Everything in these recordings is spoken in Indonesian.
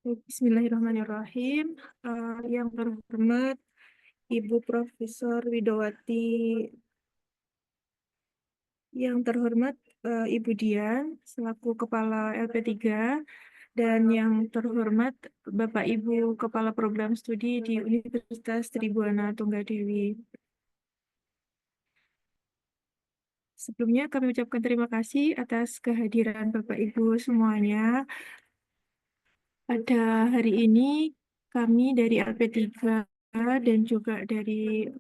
Bismillahirrahmanirrahim. Yang terhormat Ibu Profesor Widowati, yang terhormat Ibu Dian selaku Kepala LP3, dan yang terhormat Bapak Ibu Kepala Program Studi di Universitas Tribhuwana Tunggadewi. Sebelumnya kami ucapkan terima kasih atas kehadiran Bapak Ibu semuanya. Pada hari ini kami dari LP3 dan juga dari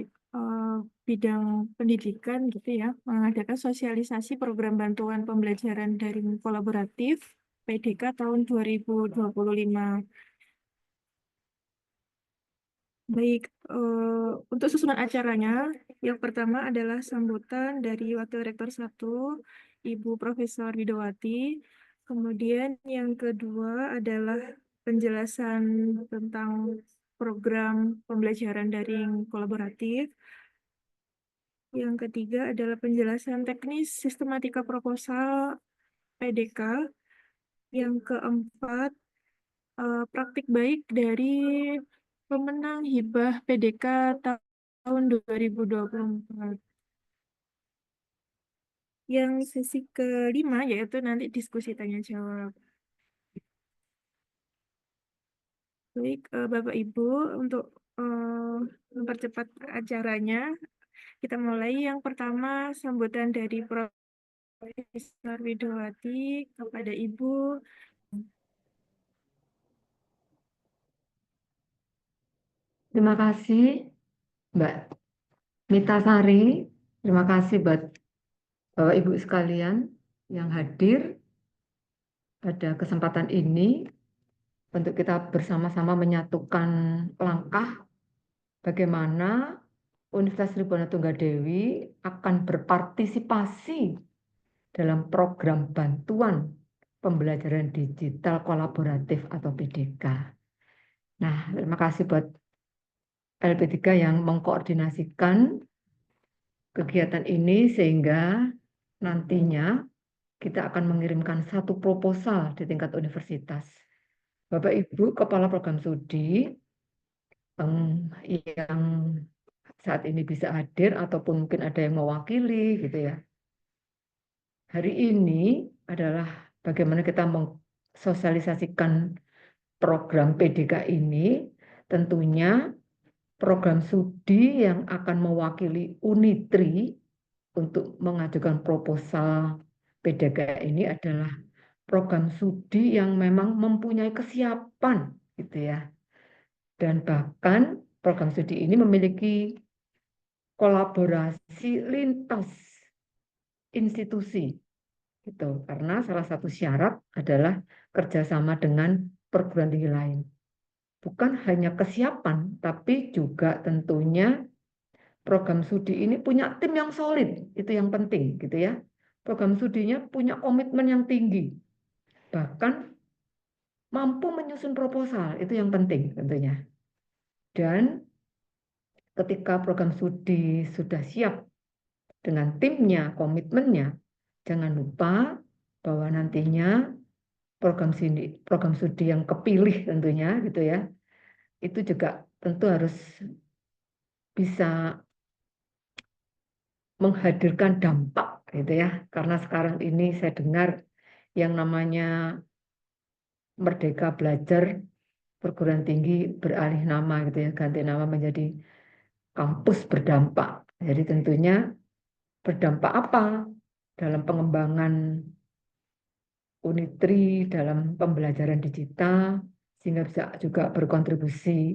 eh, bidang pendidikan gitu ya, mengadakan sosialisasi program bantuan pembelajaran daring kolaboratif PDK tahun 2025. Baik, untuk susunan acaranya, yang pertama adalah sambutan dari Wakil Rektor 1, Ibu Profesor Widowati. Kemudian yang kedua adalah penjelasan tentang program pembelajaran daring kolaboratif. Yang ketiga adalah penjelasan teknis sistematika proposal PDK. Yang keempat, praktik baik dari pemenang hibah PDK tahun 2024. Yang sesi kelima yaitu nanti diskusi tanya jawab. Baik, Bapak Ibu, untuk mempercepat acaranya, kita mulai. Yang pertama, sambutan dari Profesor Widowati kepada Ibu. Terima kasih Mbak Mita Sari, terima kasih buat Bapak Ibu sekalian yang hadir pada kesempatan ini untuk kita bersama-sama menyatukan langkah bagaimana Universitas Tribhuwana Tunggadewi akan berpartisipasi dalam program bantuan pembelajaran digital kolaboratif atau PDK. Nah, terima kasih buat LP3 yang mengkoordinasikan kegiatan ini sehingga nantinya kita akan mengirimkan satu proposal di tingkat universitas. Bapak Ibu Kepala Program Studi yang saat ini bisa hadir ataupun mungkin ada yang mewakili gitu ya. Hari ini adalah bagaimana kita mensosialisasikan program PDK ini, tentunya program studi yang akan mewakili Unitri untuk mengajukan proposal PDK ini adalah program studi yang memang mempunyai kesiapan gitu ya. Dan bahkan program studi ini memiliki kolaborasi lintas institusi gitu. Karena salah satu syarat adalah kerjasama dengan perguruan tinggi lain. Bukan hanya kesiapan, tapi juga tentunya program studi ini punya tim yang solid, itu yang penting gitu ya. Program studinya punya komitmen yang tinggi, bahkan mampu menyusun proposal, itu yang penting tentunya. Dan ketika program studi sudah siap dengan timnya, komitmennya, jangan lupa bahwa nantinya program studi yang kepilih tentunya gitu ya, itu juga tentu harus bisa menghadirkan dampak gitu ya. Karena sekarang ini saya dengar yang namanya Merdeka Belajar perguruan tinggi beralih nama gitu ya, ganti nama menjadi kampus berdampak. Jadi tentunya berdampak apa dalam pengembangan Unitri dalam pembelajaran digital sehingga bisa juga berkontribusi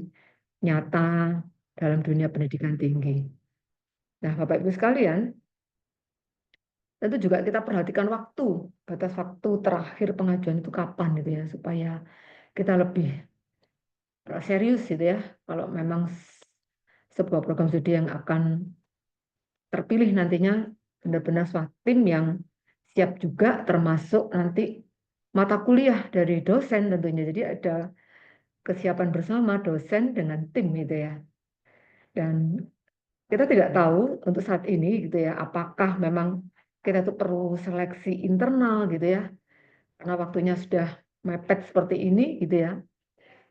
nyata dalam dunia pendidikan tinggi. Nah, Bapak Ibu sekalian, tentu juga kita perhatikan waktu, batas waktu terakhir pengajuan itu kapan gitu ya, supaya kita lebih serius gitu ya, kalau memang sebuah program studi yang akan terpilih nantinya benar-benar suatu tim yang siap juga, termasuk nanti mata kuliah dari dosen tentunya. Jadi ada kesiapan bersama dosen dengan tim gitu ya. Dan kita tidak tahu untuk saat ini gitu ya, apakah memang kita tuh perlu seleksi internal gitu ya, karena waktunya sudah mepet seperti ini gitu ya.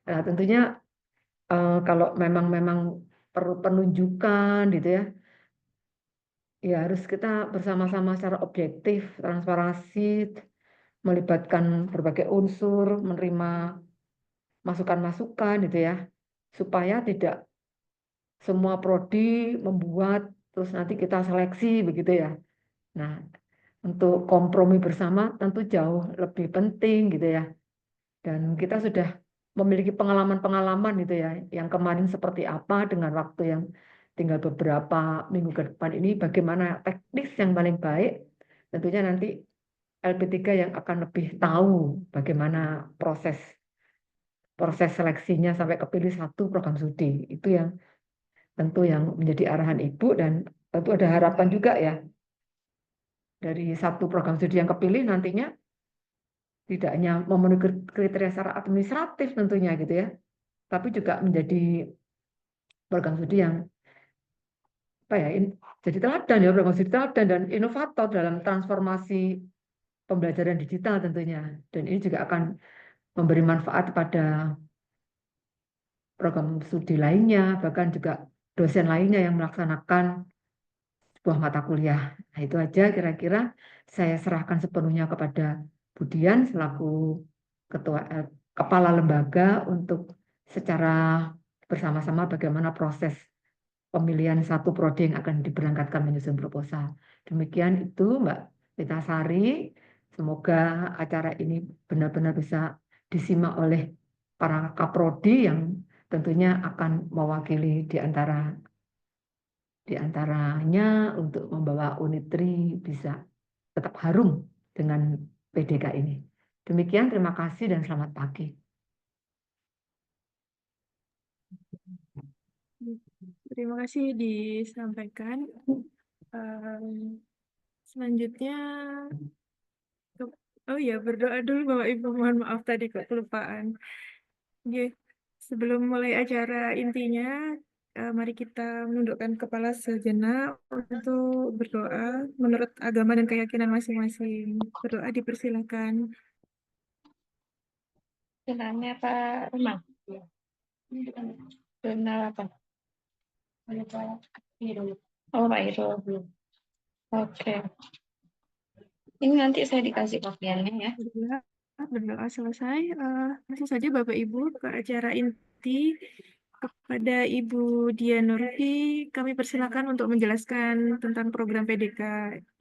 Nah, tentunya kalau memang perlu penunjukan gitu ya, ya harus kita bersama-sama secara objektif, transparansi, melibatkan berbagai unsur, menerima masukan-masukan gitu ya, supaya tidak semua prodi membuat terus nanti kita seleksi begitu ya. Nah, untuk kompromi bersama tentu jauh lebih penting gitu ya. Dan kita sudah memiliki pengalaman-pengalaman gitu ya, yang kemarin seperti apa dengan waktu yang tinggal beberapa minggu ke depan ini, bagaimana teknis yang paling baik, tentunya nanti LP3 yang akan lebih tahu bagaimana proses proses seleksinya sampai kepilih satu program studi. Itu yang tentu yang menjadi arahan Ibu, dan tentu ada harapan juga ya dari satu program studi yang kepilih nantinya tidak hanya memenuhi kriteria secara administratif tentunya gitu ya, tapi juga menjadi program studi yang apa ya, jadi teladan ya, program studi teladan dan inovator dalam transformasi pembelajaran digital tentunya. Dan ini juga akan memberi manfaat pada program studi lainnya, bahkan juga dosen lainnya yang melaksanakan sebuah mata kuliah. Nah, itu aja kira-kira, saya serahkan sepenuhnya kepada Budian selaku ketua kepala lembaga untuk secara bersama-sama bagaimana proses pemilihan satu prodi yang akan diberangkatkan menyusun proposal. Demikian itu Mbak Rita Sari. Semoga acara ini benar-benar bisa disimak oleh para kaprodi yang tentunya akan mewakili di antaranya untuk membawa Unitri bisa tetap harum dengan PDK ini. Demikian, terima kasih dan selamat pagi. Terima kasih disampaikan. Selanjutnya, oh ya, berdoa dulu Bapak Ibu, mohon maaf tadi kok kelupaan. Oke, sebelum mulai acara intinya, mari kita menundukkan kepala sejenak untuk berdoa menurut agama dan keyakinan masing-masing. Berdoa dipersilakan. Kenalnya Pak Rumah. Kenal apa? Oh, Pak Irul. Oke. Ini nanti saya dikasih kopiannya ya. Berdoa selesai. Langsung saja Bapak Ibu ke acara inti. Kepada Ibu Dianurti, kami persilakan untuk menjelaskan tentang program PDK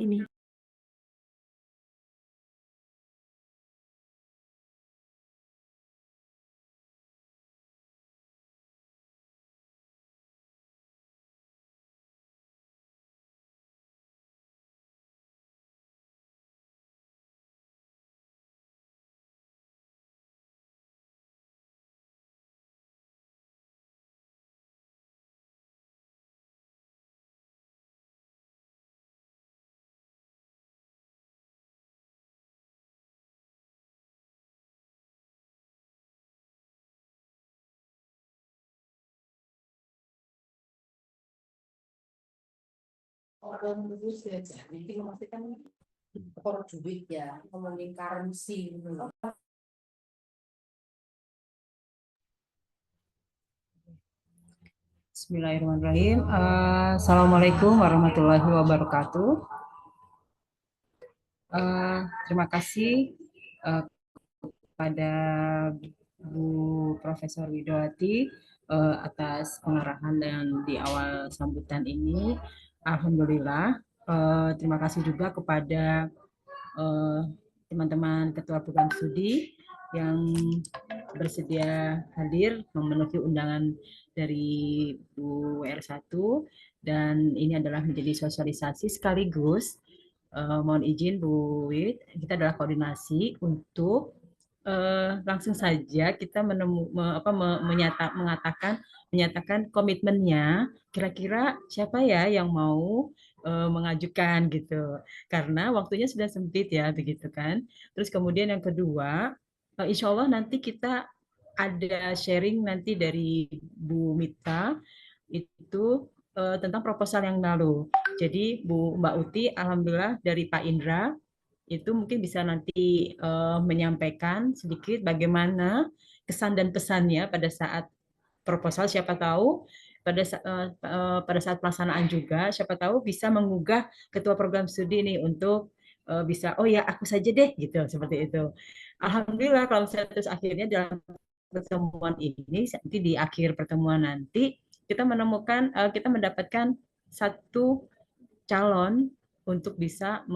ini. Orang dulu sudah jadi memastikan orang duit ya ngomongin currency gitu loh. Bismillahirrahmanirrahim. Assalamualaikum warahmatullahi wabarakatuh. Terima kasih kepada Bu Profesor Widowati atas pengarahan dan di awal sambutan ini. Alhamdulillah. Terima kasih juga kepada teman-teman ketua program studi yang bersedia hadir memenuhi undangan dari Bu WR1, dan ini adalah menjadi sosialisasi sekaligus mohon izin Bu Wid, kita adalah koordinasi untuk langsung saja kita menyatakan komitmennya, kira-kira siapa ya yang mau mengajukan gitu, karena waktunya sudah sempit ya begitu kan. Terus kemudian yang kedua, insya Allah nanti kita ada sharing nanti dari Bu Mita itu tentang proposal yang lalu. Jadi Mbak Uti, alhamdulillah dari Pak Indra itu mungkin bisa nanti menyampaikan sedikit bagaimana kesan dan pesannya pada saat proposal. Siapa tahu pada saat pelaksanaan juga, siapa tahu bisa menggugah ketua program studi nih untuk bisa, oh ya aku saja deh gitu, seperti itu. Alhamdulillah kalau misalnya terus akhirnya dalam pertemuan ini, nanti di akhir pertemuan nanti kita menemukan, kita mendapatkan satu calon untuk bisa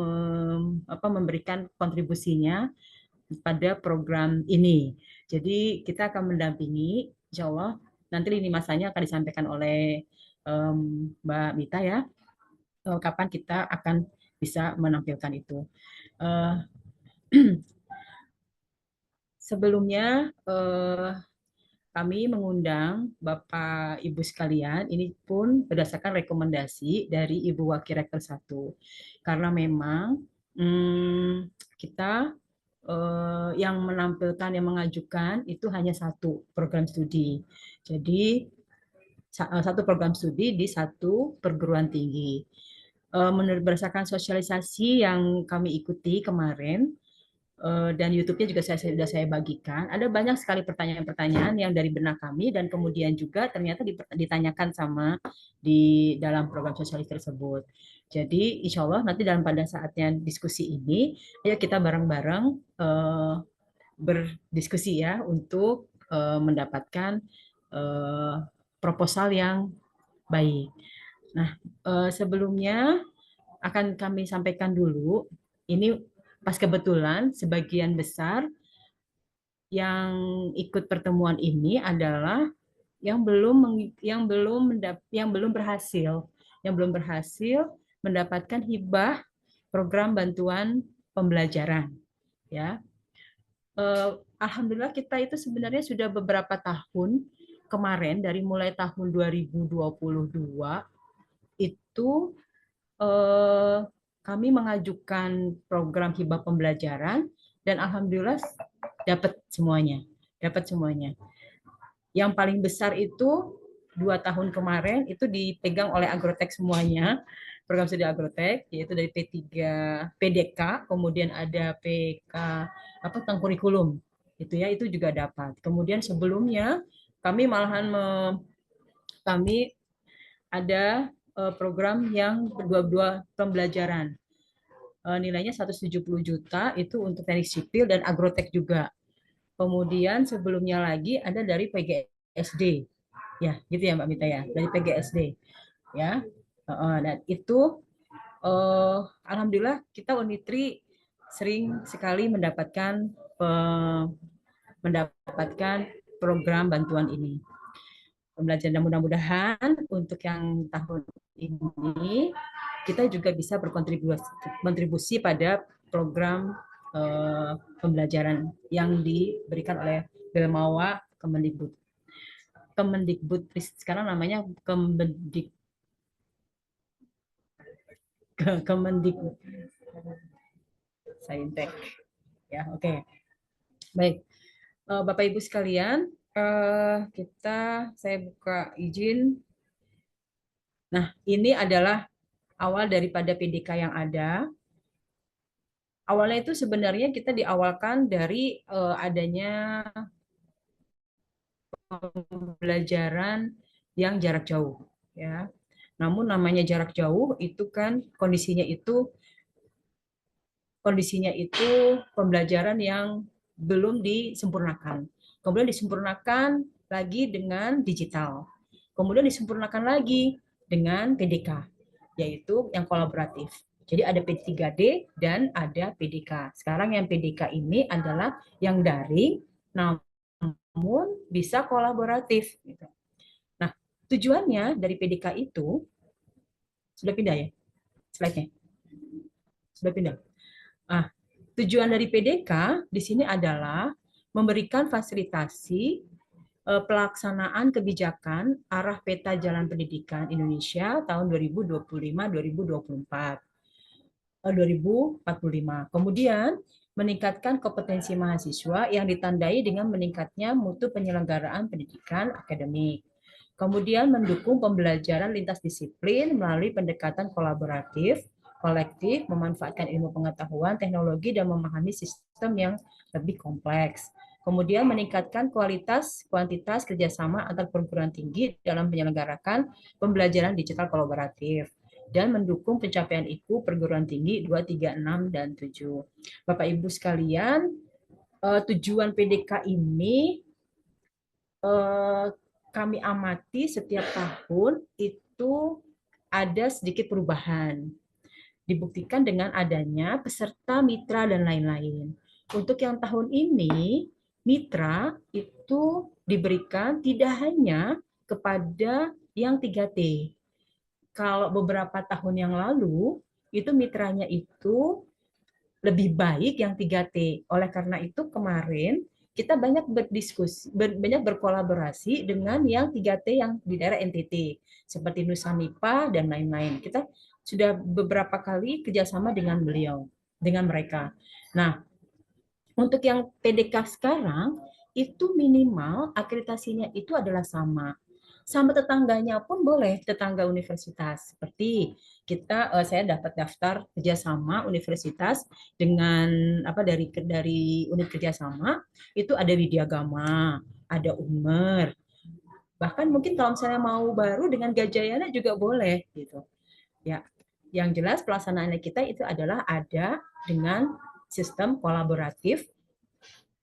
memberikan kontribusinya pada program ini. Jadi kita akan mendampingi, insya Allah nanti lini masanya akan disampaikan oleh Mbak Mita ya, kapan kita akan bisa menampilkan itu. Sebelumnya kami mengundang Bapak Ibu sekalian, ini pun berdasarkan rekomendasi dari Ibu Wakil Rektor 1. Karena memang kita yang menampilkan, yang mengajukan itu hanya satu program studi. Jadi satu program studi di satu perguruan tinggi. Menurut berdasarkan sosialisasi yang kami ikuti kemarin, dan YouTube-nya juga sudah saya bagikan, ada banyak sekali pertanyaan-pertanyaan yang dari benak kami dan kemudian juga ternyata ditanyakan sama di dalam program sosialis tersebut. Jadi insya Allah nanti pada saatnya diskusi ini, ayo kita bareng-bareng berdiskusi ya untuk mendapatkan proposal yang baik. Nah, sebelumnya akan kami sampaikan dulu, ini pas kebetulan sebagian besar yang ikut pertemuan ini adalah yang belum berhasil mendapatkan hibah program bantuan pembelajaran ya. Alhamdulillah kita itu sebenarnya sudah beberapa tahun kemarin, dari mulai tahun 2022 itu kami mengajukan program hibah pembelajaran dan alhamdulillah dapat semuanya. Yang paling besar itu 2 tahun kemarin itu dipegang oleh Agrotek semuanya, program studi Agrotek, yaitu dari P3 PDK, kemudian ada PK tentang kurikulum. Itu ya, itu juga dapat. Kemudian sebelumnya kami malahan kami ada program yang berdua pembelajaran. Nilainya 170 juta itu untuk teknik sipil dan agrotek juga. Kemudian sebelumnya lagi ada dari PGSD. Ya, gitu ya Mbak Mita ya, dari PGSD. Ya. Dan itu alhamdulillah kita Unitri sering sekali mendapatkan program bantuan ini. Pembelajaran, mudah-mudahan untuk yang tahun ini kita juga bisa berkontribusi pada program pembelajaran yang diberikan oleh Belmawa Kemendikbud sekarang namanya Kemendikbud Saintek ya. Oke. Baik, Bapak Ibu sekalian, saya buka izin. Nah, ini adalah awal daripada PDK yang ada. Awalnya itu sebenarnya kita diawalkan dari adanya pembelajaran yang jarak jauh, ya. Namun namanya jarak jauh itu kan kondisinya itu pembelajaran yang belum disempurnakan. Kemudian disempurnakan lagi dengan digital. Kemudian disempurnakan lagi dengan PDK, yaitu yang kolaboratif. Jadi ada P3D dan ada PDK. Sekarang yang PDK ini adalah yang daring, namun bisa kolaboratif. Nah, tujuannya dari PDK itu, sudah pindah ya slide-nya? Sudah pindah? Tujuan dari PDK di sini adalah memberikan fasilitasi pelaksanaan kebijakan arah peta jalan pendidikan Indonesia tahun 2025-2045. Kemudian meningkatkan kompetensi mahasiswa yang ditandai dengan meningkatnya mutu penyelenggaraan pendidikan akademik. Kemudian mendukung pembelajaran lintas disiplin melalui pendekatan kolaboratif, kolektif, memanfaatkan ilmu pengetahuan, teknologi, dan memahami sistem yang lebih kompleks. Kemudian meningkatkan kualitas, kuantitas kerjasama antar perguruan tinggi dalam menyelenggarakan pembelajaran digital kolaboratif dan mendukung pencapaian IKU perguruan tinggi 2, 3, 6, dan 7. Bapak Ibu sekalian, tujuan PDK ini kami amati setiap tahun itu ada sedikit perubahan. Dibuktikan dengan adanya peserta, mitra, dan lain-lain. Untuk yang tahun ini, mitra itu diberikan tidak hanya kepada yang 3T. Kalau beberapa tahun yang lalu, itu mitranya itu lebih baik yang 3T. Oleh karena itu kemarin kita banyak berdiskusi, banyak berkolaborasi dengan yang 3T yang di daerah NTT, seperti Nusa Nipa dan lain-lain. Kita sudah beberapa kali kerjasama dengan beliau, dengan mereka. Nah, untuk yang PDK sekarang, itu minimal akreditasinya itu adalah sama. Sama tetangganya pun boleh, tetangga universitas. Seperti kita, saya dapat daftar kerjasama universitas dengan dari unit kerjasama itu ada Widyagama, ada Umer. Bahkan mungkin kalau misalnya mau baru dengan Gajayana juga boleh gitu. Ya, yang jelas pelaksanaannya kita itu adalah ada dengan sistem kolaboratif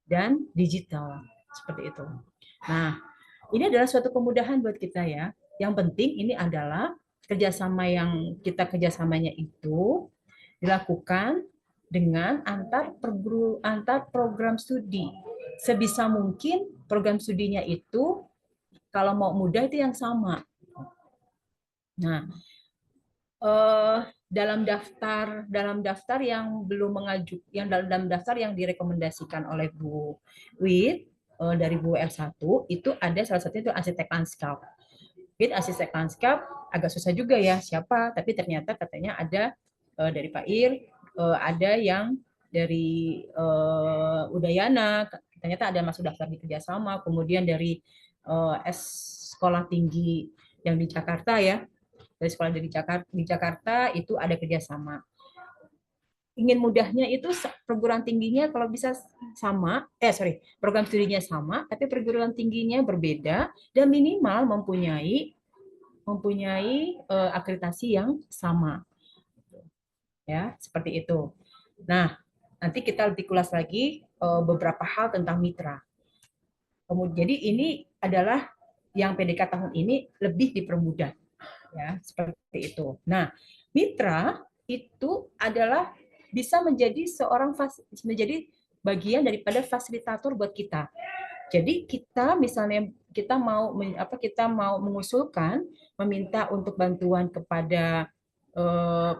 dan digital seperti itu. Nah, ini adalah suatu kemudahan buat kita ya. Yang penting ini adalah kerjasamanya itu dilakukan dengan antar program studi. Sebisa mungkin program studinya itu kalau mau mudah itu yang sama. Nah, dalam daftar yang belum mengajukan, yang dalam daftar yang direkomendasikan oleh Bu Wid dari Bu R1 itu ada salah satunya itu arsitek lanskap. Arsitek lanskap agak susah juga ya siapa, tapi ternyata katanya ada dari Pak Ir, ada yang dari Udayana, ternyata ada masuk daftar di kerjasama, kemudian dari sekolah tinggi yang di Jakarta ya, dari sekolah di Jakarta itu ada kerjasama. Ingin mudahnya itu perguruan tingginya kalau bisa sama, program studinya sama, tapi perguruan tingginya berbeda dan minimal mempunyai akreditasi yang sama. Ya, seperti itu. Nah, nanti kita lebih kulas lagi beberapa hal tentang mitra. Kemudian jadi ini adalah yang PDK tahun ini lebih dipermudah. Ya, seperti itu. Nah, mitra itu adalah bisa menjadi menjadi bagian daripada fasilitator buat kita. Jadi kita misalnya kita mau mengusulkan meminta untuk bantuan kepada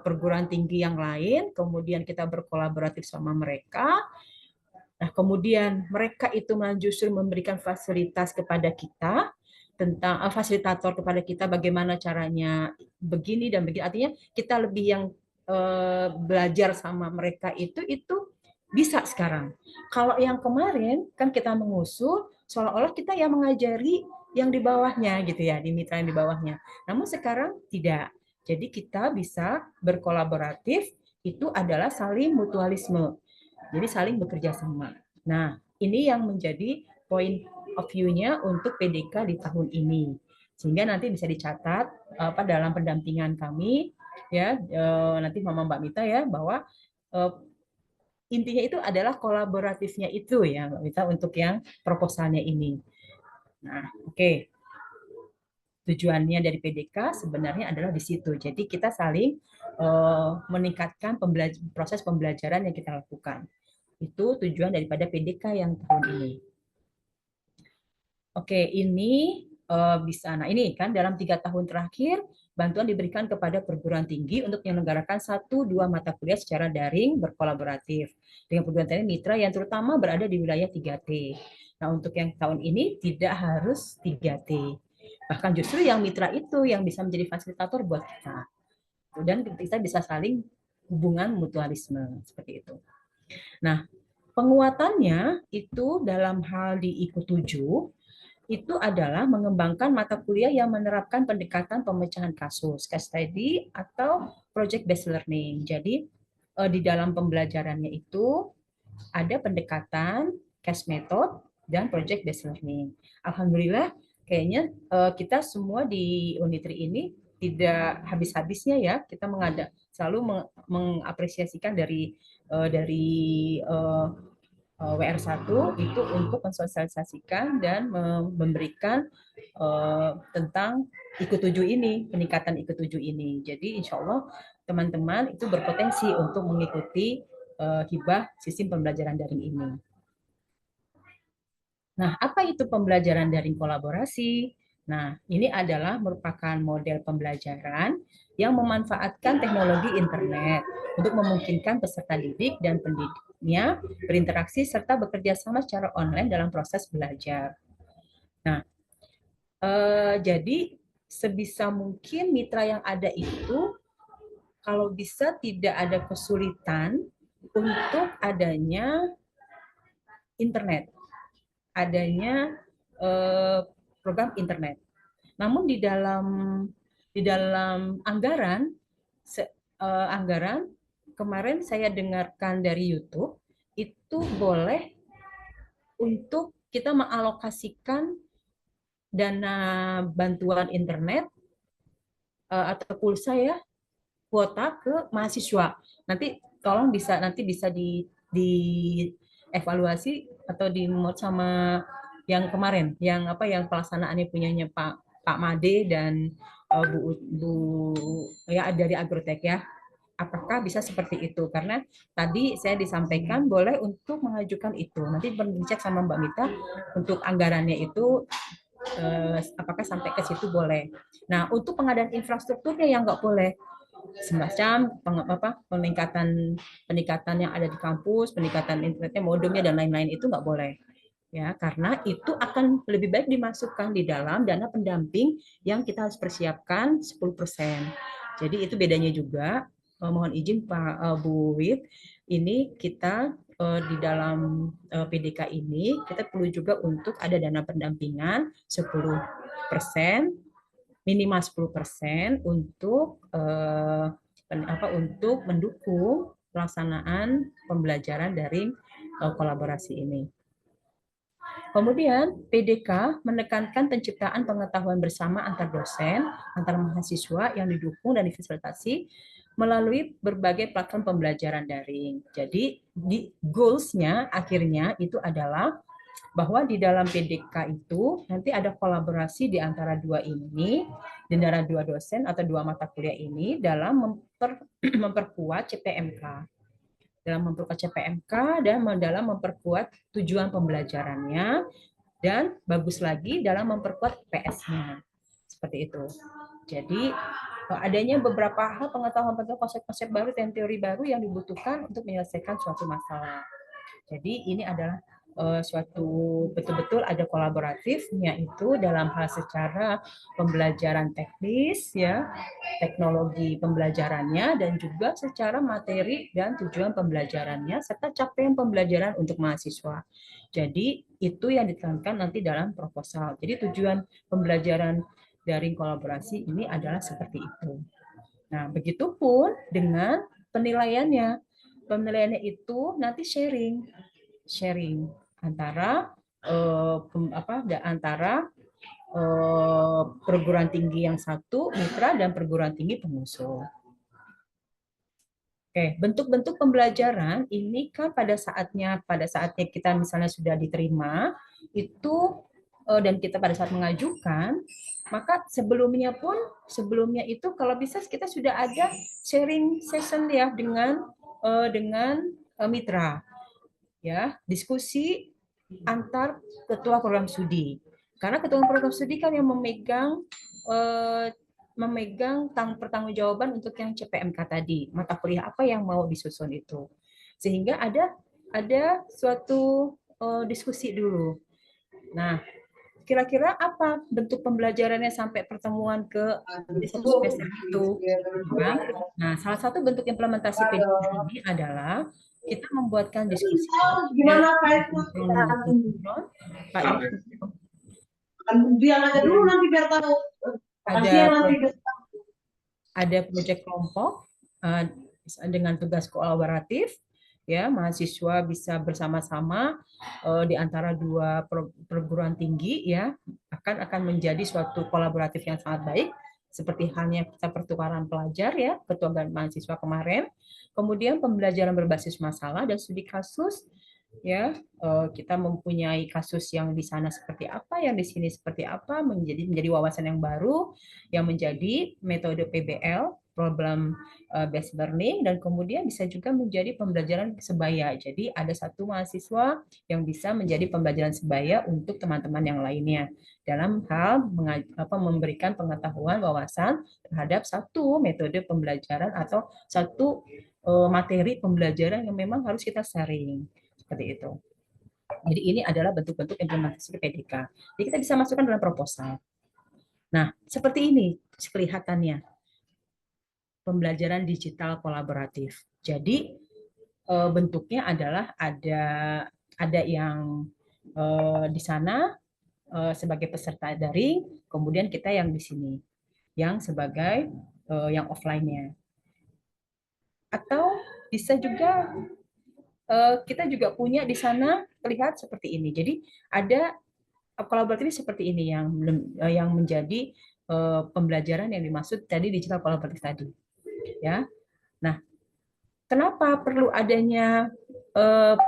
perguruan tinggi yang lain, kemudian kita berkolaboratif sama mereka. Nah, kemudian mereka itu justru memberikan fasilitas kepada kita tentang fasilitator kepada kita bagaimana caranya begini dan begini. Artinya kita lebih yang belajar sama mereka itu bisa sekarang. Kalau yang kemarin kan kita mengusul seolah-olah kita yang mengajari yang di bawahnya gitu ya, di mitra yang di bawahnya. Namun sekarang tidak. Jadi kita bisa berkolaboratif, itu adalah saling mutualisme. Jadi saling bekerja sama. Nah, ini yang menjadi point of view-nya untuk PDK di tahun ini. Sehingga nanti bisa dicatat dalam pendampingan kami ya, nanti Mama Mbak Mita ya, bahwa intinya itu adalah kolaboratifnya itu ya Mbak Mita untuk yang proposalnya ini. Nah, oke. Tujuannya dari PDK sebenarnya adalah di situ. Jadi kita saling meningkatkan proses pembelajaran yang kita lakukan. Itu tujuan daripada PDK yang tahun ini. Oke, ini bisa. Nah, ini kan dalam 3 tahun terakhir bantuan diberikan kepada perguruan tinggi untuk menyelenggarakan 1-2 mata kuliah secara daring berkolaboratif dengan perguruan tinggi mitra yang terutama berada di wilayah 3T. Nah, untuk yang tahun ini tidak harus 3T. Bahkan justru yang mitra itu yang bisa menjadi fasilitator buat kita. Dan kita bisa saling hubungan mutualisme seperti itu. Nah, penguatannya itu dalam hal di IKU 7 itu adalah mengembangkan mata kuliah yang menerapkan pendekatan pemecahan kasus, case study atau project based learning. Jadi di dalam pembelajarannya itu ada pendekatan case method dan project based learning. Alhamdulillah kayaknya kita semua di Unitri ini tidak habis-habisnya ya kita selalu mengapresiasikan dari WR1 itu untuk mensosialisasikan dan memberikan tentang ikut tujuh ini, peningkatan ikut tujuh ini. Jadi insya Allah teman-teman itu berpotensi untuk mengikuti hibah sistem pembelajaran daring ini. Nah, apa itu pembelajaran daring kolaborasi? Nah, ini adalah merupakan model pembelajaran yang memanfaatkan teknologi internet untuk memungkinkan peserta didik dan pendidiknya berinteraksi serta bekerja sama secara online dalam proses belajar. Nah, jadi sebisa mungkin mitra yang ada itu kalau bisa tidak ada kesulitan untuk adanya internet, adanya program internet. Namun di dalam anggaran kemarin saya dengarkan dari YouTube itu boleh untuk kita mengalokasikan dana bantuan internet atau pulsa ya kuota ke mahasiswa. Nanti tolong bisa dievaluasi atau di note sama yang kemarin, yang pelaksanaannya punyanya Pak Made dan Bu ya dari Agrotek ya. Apakah bisa seperti itu? Karena tadi saya disampaikan boleh untuk mengajukan itu. Nanti dicek sama Mbak Mita untuk anggarannya itu apakah sampai ke situ boleh. Nah, untuk pengadaan infrastrukturnya yang nggak boleh semacam peningkatan yang ada di kampus, peningkatan internetnya, modemnya dan lain-lain itu nggak boleh. Ya, karena itu akan lebih baik dimasukkan di dalam dana pendamping yang kita harus persiapkan 10%. Jadi itu bedanya juga. Mohon izin Pak Bu Wit, ini kita di dalam PDK ini kita perlu juga untuk ada dana pendampingan 10%, minimal 10% untuk untuk mendukung pelaksanaan pembelajaran daring kolaborasi ini. Kemudian PDK menekankan penciptaan pengetahuan bersama antar dosen, antar mahasiswa yang didukung dan difasilitasi melalui berbagai platform pembelajaran daring. Jadi di goals-nya akhirnya itu adalah bahwa di dalam PDK itu nanti ada kolaborasi di antara dua ini, di antara dua dosen atau dua mata kuliah ini dalam memperkuat CPMK. Dalam memperkuat CPMK dan dalam memperkuat tujuan pembelajarannya, dan bagus lagi dalam memperkuat PS-nya. Seperti itu. Jadi adanya beberapa hal pengetahuan-pengetahuan konsep-konsep baru dan teori baru yang dibutuhkan untuk menyelesaikan suatu masalah. Jadi ini adalah suatu betul-betul ada kolaboratifnya itu dalam hal secara pembelajaran teknis ya, teknologi pembelajarannya dan juga secara materi dan tujuan pembelajarannya serta capaian pembelajaran untuk mahasiswa. Jadi itu yang ditekankan nanti dalam proposal. Jadi tujuan pembelajaran daring kolaborasi ini adalah seperti itu. Nah, begitupun dengan penilaiannya. Penilaiannya itu nanti sharing antara perguruan tinggi yang satu mitra dan perguruan tinggi pengusung. Oke, bentuk-bentuk pembelajaran ini kan pada saatnya kita misalnya sudah diterima itu dan kita pada saat mengajukan, maka sebelumnya itu kalau bisa kita sudah ada sharing session ya dengan mitra. Ya, diskusi antar ketua program studi. Karena ketua program studi kan yang memegang pertanggungjawaban untuk yang CPMK tadi, mata kuliah apa yang mau disusun itu. Sehingga ada suatu diskusi dulu. Nah, kira-kira apa bentuk pembelajarannya sampai pertemuan ke satu semester itu? Nah, salah satu bentuk implementasi PDK ini adalah kita membuatkan diskusi. Gimana Pak? Kan bilang aja dulu nanti biar tahu. Kasihan nanti. Ada proyek kelompok dengan tugas kolaboratif, ya mahasiswa bisa bersama-sama di antara dua perguruan tinggi, ya akan menjadi suatu kolaboratif yang sangat baik, seperti halnya kita pertukaran pelajar, ya ketua mahasiswa kemarin. Kemudian pembelajaran berbasis masalah dan studi kasus, ya kita mempunyai kasus yang di sana seperti apa, yang di sini seperti apa, menjadi wawasan yang baru yang menjadi metode PBL, problem based learning, dan kemudian bisa juga menjadi pembelajaran sebaya. Jadi ada satu mahasiswa yang bisa menjadi pembelajaran sebaya untuk teman-teman yang lainnya dalam hal memberikan pengetahuan wawasan terhadap satu metode pembelajaran atau satu materi pembelajaran yang memang harus kita sharing. Seperti itu. Jadi ini adalah bentuk-bentuk implementasi PDK. Jadi kita bisa masukkan dalam proposal. Nah, seperti ini kelihatannya pembelajaran digital kolaboratif. Jadi bentuknya adalah ada yang di sana sebagai peserta daring, kemudian kita yang di sini yang sebagai yang offline-nya. Atau bisa juga kita juga punya di sana terlihat seperti ini. Jadi ada kolaboratif seperti ini yang menjadi pembelajaran yang dimaksud tadi digital kolaboratif tadi, ya. Nah, kenapa perlu adanya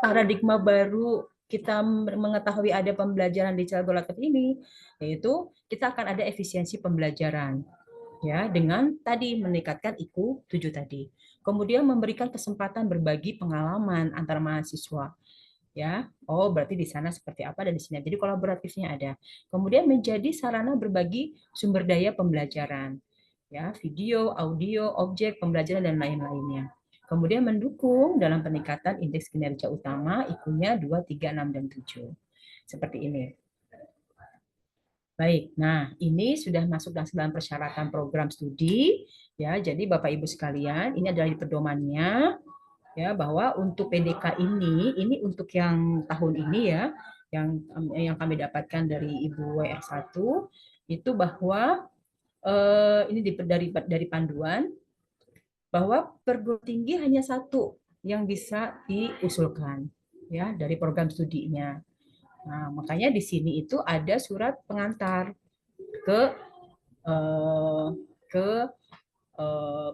paradigma baru kita mengetahui ada pembelajaran digital kolaboratif ini? Yaitu kita akan ada efisiensi pembelajaran, ya, dengan tadi meningkatkan IQ 7 tadi. Kemudian memberikan kesempatan berbagi pengalaman antar mahasiswa. Ya, oh berarti di sana seperti apa dan di sini. Jadi kolaboratifnya ada. Kemudian menjadi sarana berbagi sumber daya pembelajaran. Ya, video, audio, objek pembelajaran dan lain-lainnya. Kemudian mendukung dalam peningkatan indeks kinerja utama IQ-nya 2, 3, 6 dan 7. Seperti ini. Baik, nah ini sudah masuk dalam persyaratan program studi, ya. Jadi Bapak Ibu sekalian, ini adalah pedomannya, ya, bahwa untuk PDK ini untuk yang tahun ini, ya, yang kami dapatkan dari Ibu WR1 itu bahwa ini dari panduan bahwa perguruan tinggi hanya satu yang bisa diusulkan, ya, dari program studinya. Nah, makanya di sini itu ada surat pengantar ke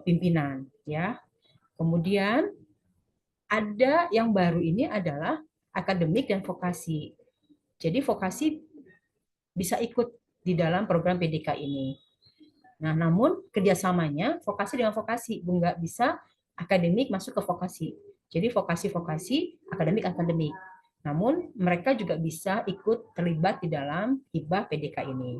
pimpinan, ya. Kemudian ada yang baru ini adalah akademik dan vokasi. Jadi vokasi bisa ikut di dalam program PDK ini. Nah, namun kerjasamanya vokasi dengan vokasi, nggak bisa akademik masuk ke vokasi. Jadi vokasi-vokasi, akademik-akademik. Namun mereka juga bisa ikut terlibat di dalam hibah PDK ini.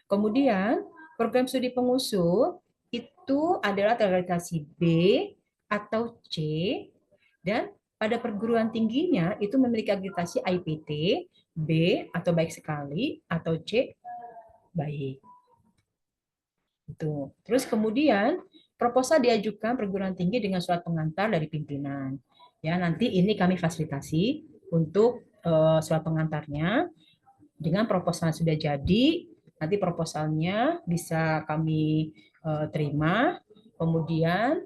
Kemudian program studi pengusul itu adalah akreditasi B atau C, dan pada perguruan tingginya itu memiliki akreditasi IPT B atau baik sekali atau C baik. Itu. Terus kemudian proposal diajukan perguruan tinggi dengan surat pengantar dari pimpinan. Ya, nanti ini kami fasilitasi untuk surat pengantarnya. Dengan proposal sudah jadi, nanti proposalnya bisa kami terima. Kemudian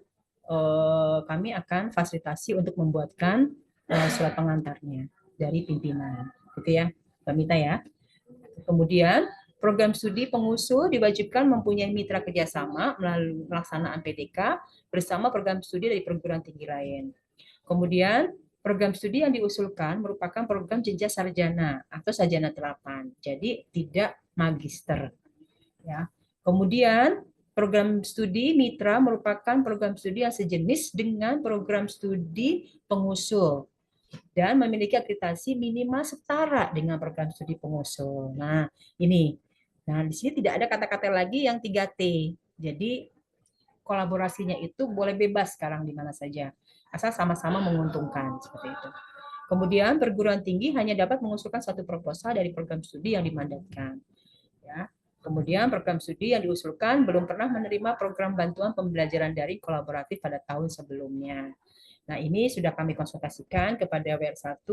kami akan fasilitasi untuk membuatkan surat pengantarnya dari pimpinan, gitu ya, Mbak Mita ya. Kemudian program studi pengusul diwajibkan mempunyai mitra kerjasama melalui pelaksanaan PDK bersama program studi dari perguruan tinggi lain. Kemudian program studi yang diusulkan merupakan program jenjang sarjana atau sarjana terapan, jadi tidak magister. Ya. Kemudian program studi mitra merupakan program studi yang sejenis dengan program studi pengusul dan memiliki akreditasi minimal setara dengan program studi pengusul. Nah, ini. Nah, di sini tidak ada kata-kata lagi yang 3T. Jadi kolaborasinya itu boleh bebas sekarang di mana saja, asal sama-sama menguntungkan, seperti itu. Kemudian perguruan tinggi hanya dapat mengusulkan satu proposal dari program studi yang dimandatkan. Ya. Kemudian program studi yang diusulkan belum pernah menerima program bantuan pembelajaran daring kolaboratif pada tahun sebelumnya. Nah, ini sudah kami konsultasikan kepada WR1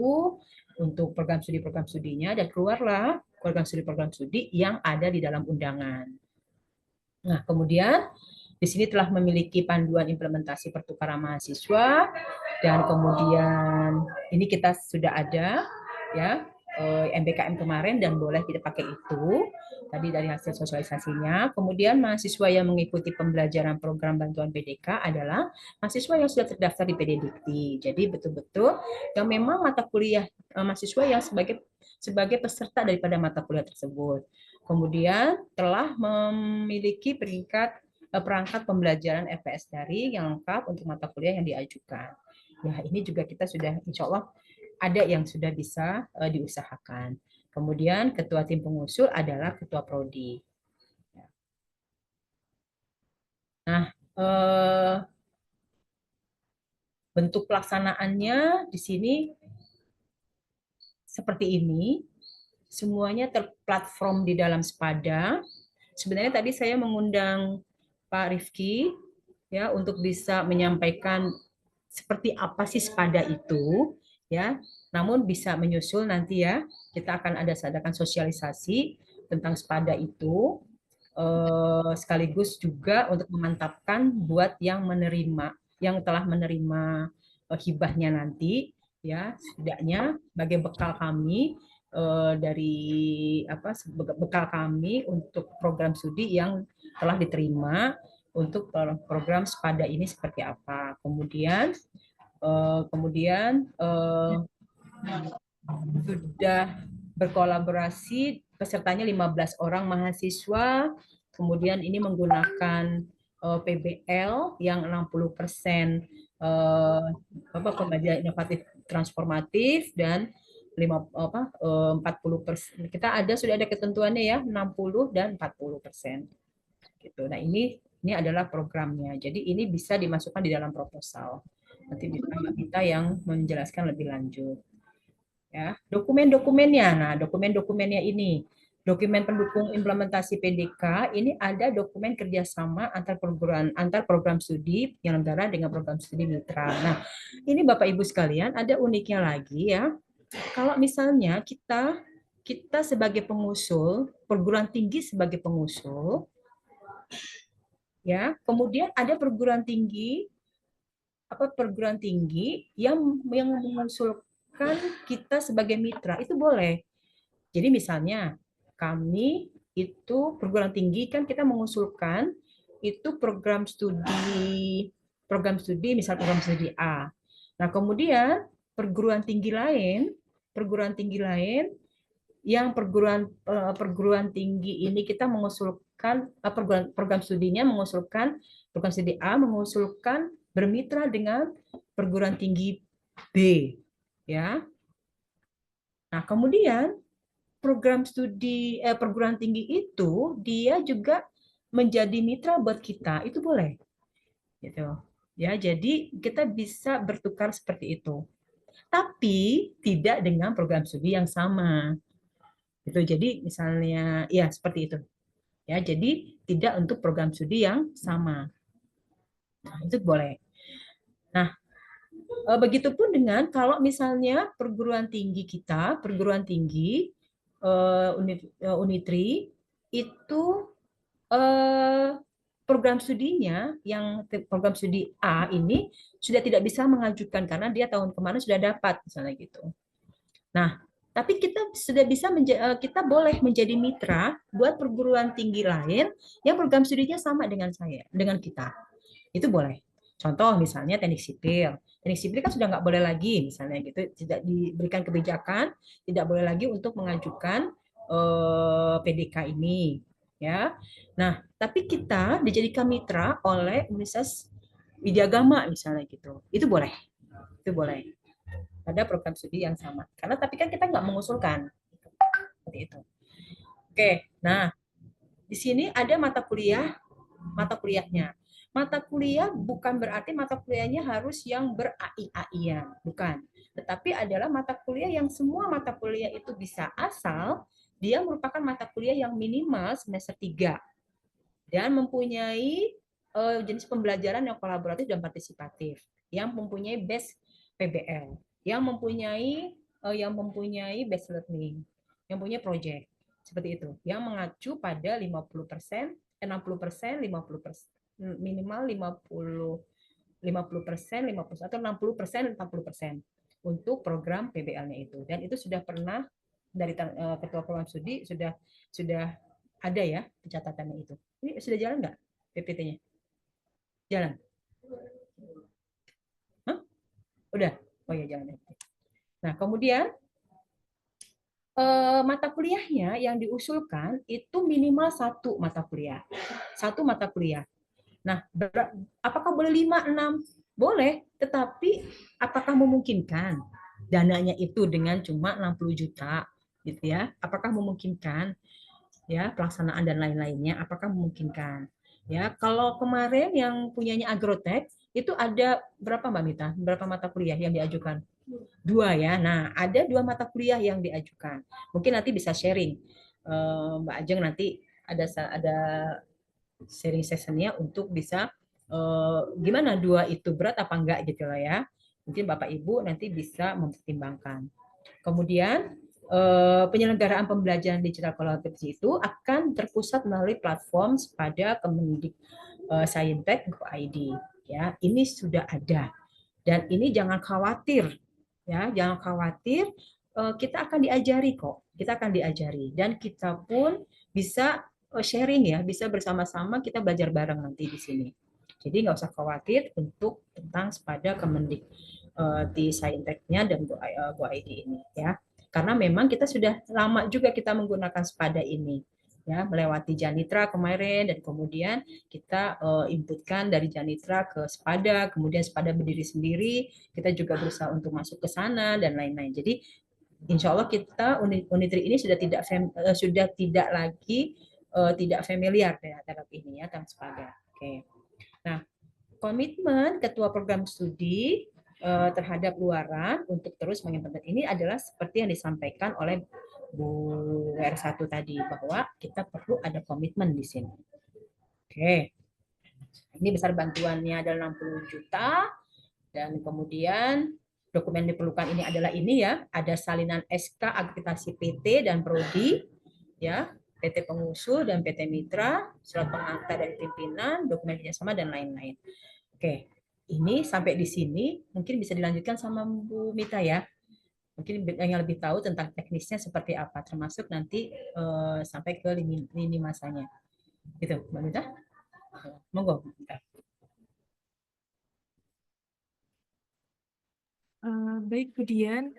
untuk program studinya, dan keluarlah program studi yang ada di dalam undangan. Nah, kemudian di sini telah memiliki panduan implementasi pertukaran mahasiswa, dan kemudian ini kita sudah ada ya MBKM kemarin, dan boleh kita pakai itu tadi dari hasil sosialisasinya. Kemudian mahasiswa yang mengikuti pembelajaran program bantuan PDK adalah mahasiswa yang sudah terdaftar di PDDikti. Jadi betul-betul yang memang mata kuliah mahasiswa yang sebagai peserta daripada mata kuliah tersebut. Kemudian telah memiliki perangkat pembelajaran FPS daring yang lengkap untuk mata kuliah yang diajukan. Ya, ini juga kita sudah, insya Allah ada yang sudah bisa diusahakan. Kemudian ketua tim pengusul adalah ketua prodi. Nah, bentuk pelaksanaannya di sini seperti ini. Semuanya terplatform di dalam Spada. Sebenarnya tadi saya mengundang Pak Rifki ya untuk bisa menyampaikan seperti apa sih Spada itu ya. Namun bisa menyusul nanti ya. Kita akan adakan sosialisasi tentang Spada itu, sekaligus juga untuk memantapkan buat yang telah menerima hibahnya nanti ya, setidaknya sebagai bekal kami bekal kami untuk program studi yang telah diterima untuk program Spada ini seperti apa. Kemudian sudah berkolaborasi, pesertanya 15 orang mahasiswa, kemudian ini menggunakan PBL yang 60% pembelajaran inovatif transformatif, dan 40%. Sudah ada ketentuannya ya, 60 dan 40%. Gitu. Nah, ini adalah programnya. Jadi ini bisa dimasukkan di dalam proposal. Nanti bisa kita yang menjelaskan lebih lanjut. Ya, dokumen-dokumennya. Nah, dokumen-dokumennya ini, dokumen pendukung implementasi PDK, ini ada dokumen kerjasama antar program studi penyelenggara dengan program studi mitra. Nah, ini Bapak Ibu sekalian, ada uniknya lagi ya. Kalau misalnya kita sebagai pengusul, perguruan tinggi sebagai pengusul, ya, kemudian ada perguruan tinggi yang mengusulkan kita sebagai mitra, itu boleh. Jadi misalnya kami itu perguruan tinggi, kan kita mengusulkan itu program studi misal program studi A. Nah, kemudian perguruan tinggi lain yang perguruan tinggi ini kita mengusulkan program studinya mengusulkan program studi A mengusulkan bermitra dengan perguruan tinggi B, ya. Nah, kemudian program studi perguruan tinggi itu dia juga menjadi mitra buat kita, itu boleh, gitu ya. Jadi kita bisa bertukar seperti itu, tapi tidak dengan program studi yang sama, gitu. Jadi misalnya ya seperti itu ya, jadi tidak untuk program studi yang sama. Nah, itu boleh. Nah, begitupun dengan kalau misalnya perguruan tinggi Unitri itu program studinya yang program studi A ini sudah tidak bisa mengajukan karena dia tahun kemarin sudah dapat misalnya gitu. Nah, tapi kita sudah bisa kita boleh menjadi mitra buat perguruan tinggi lain yang program studinya sama dengan kita. Itu boleh. Contoh misalnya teknik sipil kan sudah nggak boleh lagi misalnya gitu, tidak diberikan kebijakan, tidak boleh lagi untuk mengajukan PDK ini, ya. Nah, tapi kita dijadikan mitra oleh Universitas Widyagama misalnya gitu, itu boleh, pada program studi yang sama. Karena tapi kan kita nggak mengusulkan seperti itu. Oke, nah di sini ada mata kuliahnya. Mata kuliah bukan berarti mata kuliahnya harus yang ber-AI-AI-an, bukan. Tetapi adalah mata kuliah yang semua mata kuliah itu bisa, asal dia merupakan mata kuliah yang minimal semester 3 dan mempunyai jenis pembelajaran yang kolaboratif dan partisipatif. yang mempunyai base PBL, yang mempunyai base learning, yang punya project seperti itu, yang mengacu pada 50%, 60%, 50%, minimal 50%, 50% atau 60%, 40% untuk program PBL-nya itu. Dan itu sudah pernah dari Ketua Program Studi sudah ada ya pencatatannya itu. Ini sudah jalan nggak PPT-nya? Jalan? Hah? Udah? Oh ya jalan. Nah kemudian mata kuliahnya yang diusulkan itu minimal satu mata kuliah. Satu mata kuliah. Nah, apakah boleh 5, 6? Boleh, tetapi apakah memungkinkan dananya itu dengan cuma 60 juta gitu ya? Apakah memungkinkan ya pelaksanaan dan lain-lainnya? Apakah memungkinkan? Ya, kalau kemarin yang punyanya Agrotech itu ada berapa Mbak Mita? Berapa mata kuliah yang diajukan? 2 ya. Nah, ada 2 mata kuliah yang diajukan. Mungkin nanti bisa sharing. Mbak Ajeng nanti ada sharing sessionnya untuk bisa gimana 2 itu berat apa enggak gitu lah ya. Mungkin Bapak Ibu nanti bisa mempertimbangkan. Kemudian penyelenggaraan pembelajaran digital kolaboratif itu akan terpusat melalui platform pada Kemendik Saintek Go.id ya. Ini sudah ada. Dan ini jangan khawatir ya, jangan khawatir, kita akan diajari kok. Kita akan diajari dan kita pun bisa sharing ya, bisa bersama-sama kita belajar bareng nanti di sini. Jadi nggak usah khawatir untuk tentang pada Kemendik di Sainteknya dan Go.id ini ya. Karena memang kita sudah lama juga kita menggunakan Spada ini ya, melewati Janitra kemarin dan kemudian kita inputkan dari Janitra ke Spada, kemudian Spada berdiri sendiri, kita juga berusaha untuk masuk ke sana dan lain-lain. Jadi insya Allah kita Unitri ini sudah tidak lagi tidak familiar terhadap ini ya tentang Spada. Oke. Nah, komitmen Ketua Program Studi terhadap luaran untuk terus mengimplementasikan ini adalah seperti yang disampaikan oleh Bu R1 tadi, bahwa kita perlu ada komitmen di sini. Oke. Ini besar bantuannya adalah 60 juta dan kemudian dokumen diperlukan ini adalah ini ya, ada salinan SK akreditasi PT dan prodi ya, PT pengusul dan PT mitra, surat pengantar dari pimpinan, dokumen kerjasama dan lain-lain. Oke. Ini sampai di sini mungkin bisa dilanjutkan sama Bu Mita ya. Mungkin yang lebih tahu tentang teknisnya seperti apa, termasuk nanti sampai ke lini masanya. Gitu, Mbak Mita? Monggo. Baik, kemudian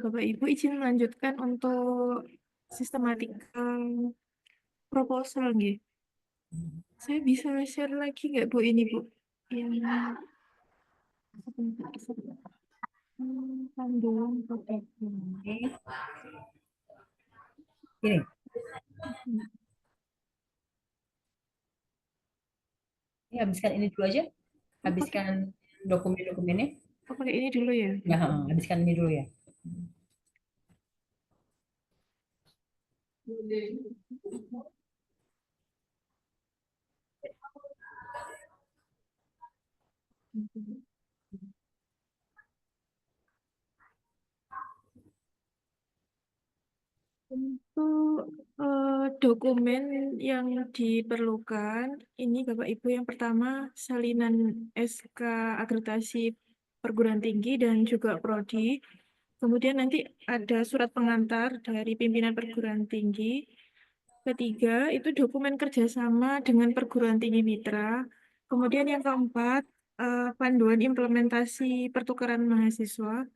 Bapak Ibu izin melanjutkan untuk sistematika proposal nggih. Saya bisa share lagi nggak Bu ini Bu? Yang panduan proposal. Ini. Ini habiskan ini dulu aja. Habiskan dokumen-dokumennya. Oh, pakai ini dulu ya? Ya, habiskan ini dulu ya. Untuk dokumen yang diperlukan, ini Bapak Ibu yang pertama salinan SK akreditasi perguruan tinggi dan juga prodi. Kemudian nanti ada surat pengantar dari pimpinan perguruan tinggi. Ketiga, itu dokumen kerjasama dengan perguruan tinggi mitra. Kemudian yang keempat, panduan implementasi pertukaran mahasiswa.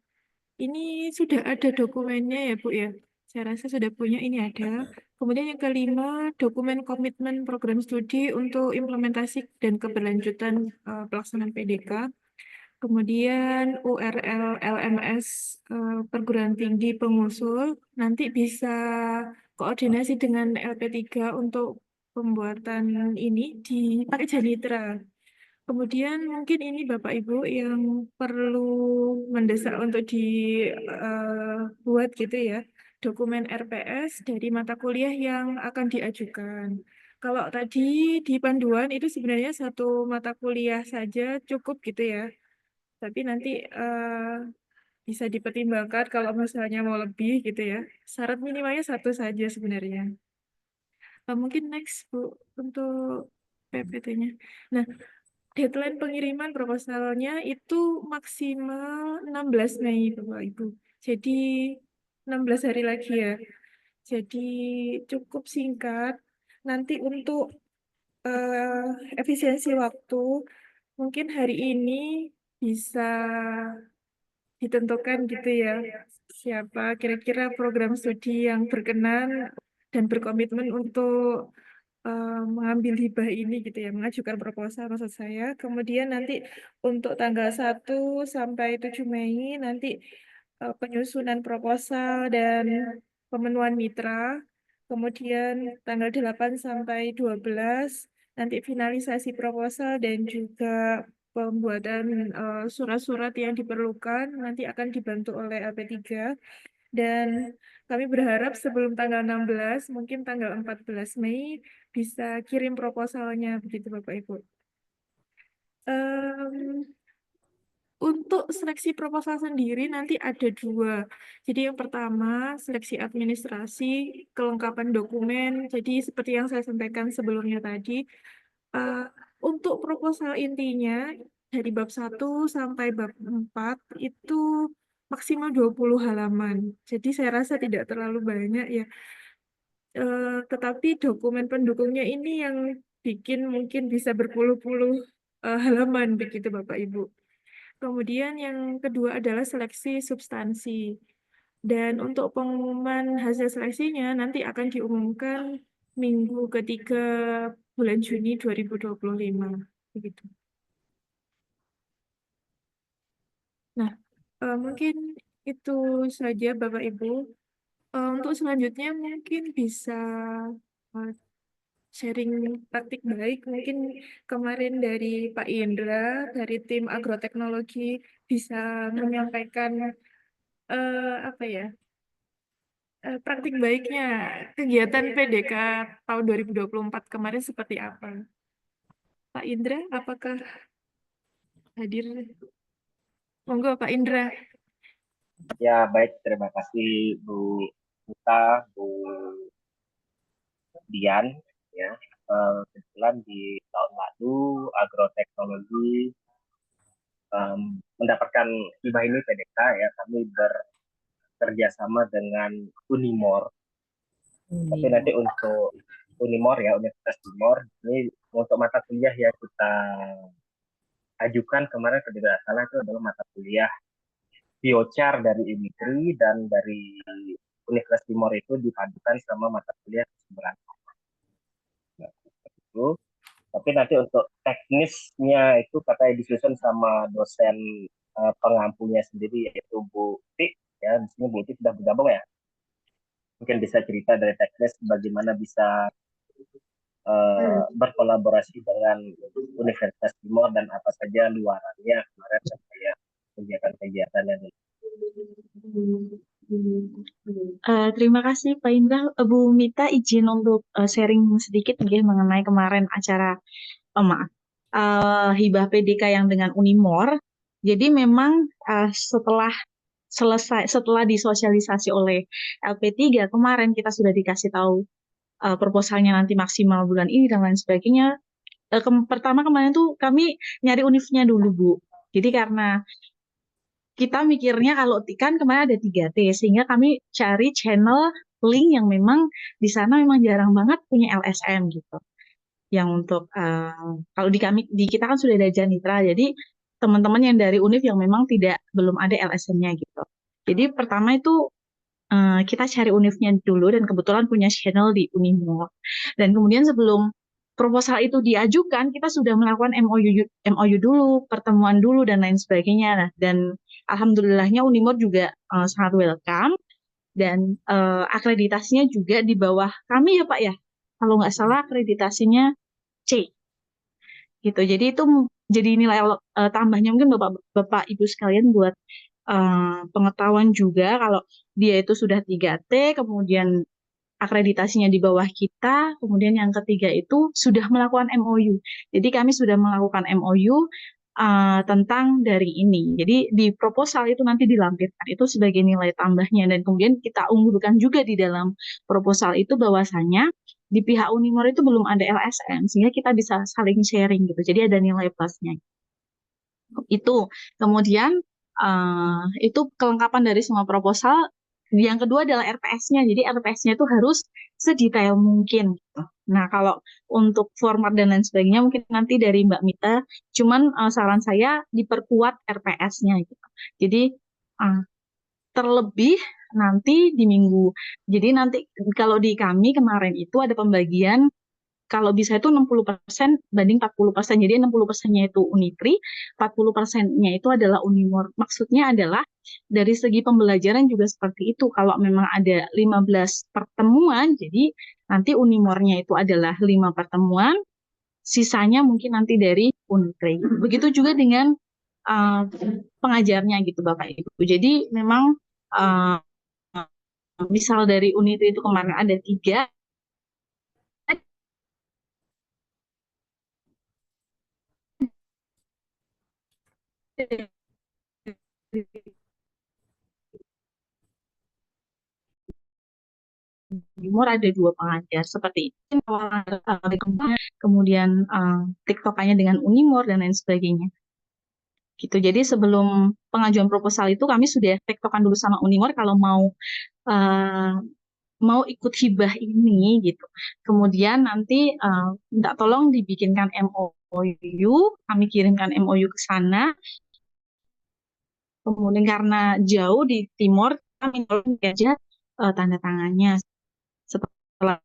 Ini sudah ada dokumennya ya Bu ya? Saya rasa sudah punya, ini ada. Kemudian yang kelima, dokumen komitmen program studi untuk implementasi dan keberlanjutan pelaksanaan PDK. Kemudian URL LMS perguruan tinggi pengusul, nanti bisa koordinasi dengan LP3 untuk pembuatan ini dipakai Janitra. Kemudian mungkin ini Bapak Ibu yang perlu mendesak untuk dibuat gitu ya, dokumen RPS dari mata kuliah yang akan diajukan. Kalau tadi di panduan itu sebenarnya satu mata kuliah saja cukup gitu ya. Tapi nanti bisa dipertimbangkan kalau misalnya mau lebih gitu ya. Syarat minimalnya satu saja sebenarnya. Mungkin next Bu untuk PPT-nya. Nah, deadline pengiriman proposalnya itu maksimal 16 Mei Bapak Ibu. Jadi 16 hari lagi ya. Jadi cukup singkat. Nanti untuk efisiensi waktu, mungkin hari ini bisa ditentukan gitu ya, siapa kira-kira program studi yang berkenan dan berkomitmen untuk mengambil hibah ini gitu ya, mengajukan proposal maksud saya. Kemudian nanti untuk tanggal 1 sampai 7 Mei nanti penyusunan proposal dan pemenuhan mitra. Kemudian tanggal 8 sampai 12 nanti finalisasi proposal dan juga pembuatan surat-surat yang diperlukan nanti akan dibantu oleh LP3 dan kami berharap sebelum tanggal 16 mungkin tanggal 14 Mei bisa kirim proposalnya begitu Bapak Ibu. Em, untuk seleksi proposal sendiri nanti ada dua. Jadi yang pertama seleksi administrasi, kelengkapan dokumen. Jadi seperti yang saya sampaikan sebelumnya tadi, eh, untuk proposal intinya dari bab 1 sampai bab 4 itu maksimal 20 halaman. Jadi saya rasa tidak terlalu banyak ya. Tetapi dokumen pendukungnya ini yang bikin mungkin bisa berpuluh-puluh halaman begitu Bapak Ibu. Kemudian yang kedua adalah seleksi substansi. Dan untuk pengumuman hasil seleksinya nanti akan diumumkan minggu ketiga bulan Juni 2025. Begitu. Nah, mungkin itu saja Bapak Ibu. Untuk selanjutnya mungkin bisa eh, sharing praktik baik. Mungkin kemarin dari Pak Indra, dari tim agroteknologi bisa menyampaikan apa ya, praktik baiknya kegiatan PDK tahun 2024 kemarin seperti apa? Pak Indra, apakah hadir? Monggo Pak Indra. Ya, baik. Terima kasih Bu Uta, Bu Dian. Ya, kebetulan di tahun lalu agroteknologi mendapatkan hibah ini PDK ya. Kami bekerja sama dengan Unimor. Tapi nanti untuk Unimor ya, Universitas Timor, ini untuk mata kuliah yang kita ajukan kemarin kalau tidak salah itu adalah mata kuliah biochar dari Unikri dan dari Universitas Timor itu dipadukan sama mata kuliah keseberang. Nah, itu. Tapi nanti untuk teknisnya itu katanya disusun sama dosen pengampunya sendiri yaitu Bu Ti. Ya, di sini Bu Ti sudah bergabung ya. Mungkin bisa cerita dari teknis bagaimana bisa berkolaborasi dengan Universitas Timor dan apa saja luarannya kemarin kayak kegiatan-kegiatan yang Terima kasih Pak Indra. Bu Mita izin untuk sharing sedikit mungkin mengenai kemarin acara hibah PDK yang dengan Unimor. Jadi memang setelah disosialisasi oleh LP3 kemarin kita sudah dikasih tahu proposalnya nanti maksimal bulan ini dan lain sebagainya. Pertama kemarin tuh kami nyari univnya dulu Bu. Jadi karena kita mikirnya kalau kan kemarin ada 3T sehingga kami cari channel link yang memang di sana memang jarang banget punya LSM gitu. Yang untuk kalau di kita kan sudah ada Janitra, jadi teman-teman yang dari univ yang memang belum ada LSM-nya gitu. Jadi pertama itu kita cari univnya dulu dan kebetulan punya channel di Unimor. Dan kemudian sebelum proposal itu diajukan, kita sudah melakukan MOU dulu, pertemuan dulu dan lain sebagainya. Nah, dan alhamdulillahnya Unimor juga sangat welcome dan akreditasinya juga di bawah kami ya Pak ya. Kalau nggak salah akreditasinya C. Gitu. Jadi itu jadi nilai tambahnya mungkin Bapak Ibu sekalian buat pengetahuan juga kalau dia itu sudah 3T, kemudian akreditasinya di bawah kita, kemudian yang ketiga itu sudah melakukan MOU. Jadi kami sudah melakukan MOU tentang dari ini. Jadi di proposal itu nanti dilampirkan itu sebagai nilai tambahnya, dan kemudian kita unggulkan juga di dalam proposal itu bahwasanya di pihak Unimor itu belum ada LSM, sehingga kita bisa saling sharing gitu. Jadi ada nilai plusnya. Itu. Kemudian itu kelengkapan dari semua proposal. Yang kedua adalah RPS-nya. Jadi RPS-nya itu harus sedetail mungkin gitu. Nah, kalau untuk format dan lain sebagainya mungkin nanti dari Mbak Mita. Cuman saran saya diperkuat RPS-nya gitu. Jadi terlebih nanti di minggu. Jadi nanti kalau di kami kemarin itu ada pembagian kalau bisa itu 60% banding 40%. Jadi 60%-nya itu Unipri, 40%-nya itu adalah Unimor. Maksudnya adalah dari segi pembelajaran juga seperti itu. Kalau memang ada 15 pertemuan, jadi nanti Unimornya itu adalah 5 pertemuan, sisanya mungkin nanti dari Unipri. Begitu juga dengan pengajarnya gitu Bapak Ibu. Jadi memang misal dari Unipri itu kemarin ada 3, Timur ada 2 pengajar seperti itu, kemudian tiktokannya dengan Unimor dan lain sebagainya. Gitu. Jadi sebelum pengajuan proposal itu kami sudah tiktokan dulu sama Unimor kalau mau ikut hibah ini gitu. Kemudian nanti minta tolong dibikinkan MOU, kami kirimkan MOU ke sana. Kemudian karena jauh di timur, kami tolong aja tanda tangannya. Setelah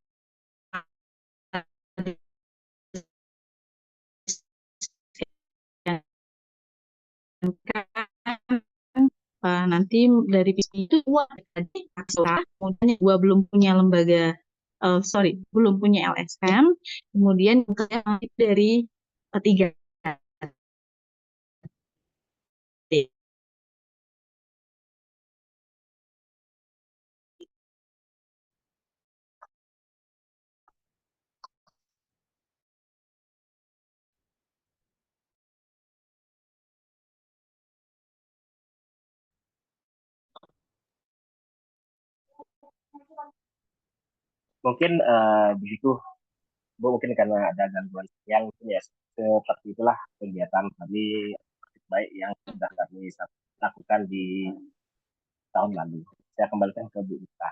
nanti dari visi itu dua tadi, kemudian yang dua belum punya lembaga, belum punya LSM, kemudian yang ketiga dari 3. Mungkin begitu Bu, mungkin karena ada gangguan yang ya seperti itulah kegiatan kami baik yang sudah kami lakukan di tahun lalu. Saya kembalikan ke Bu Ita.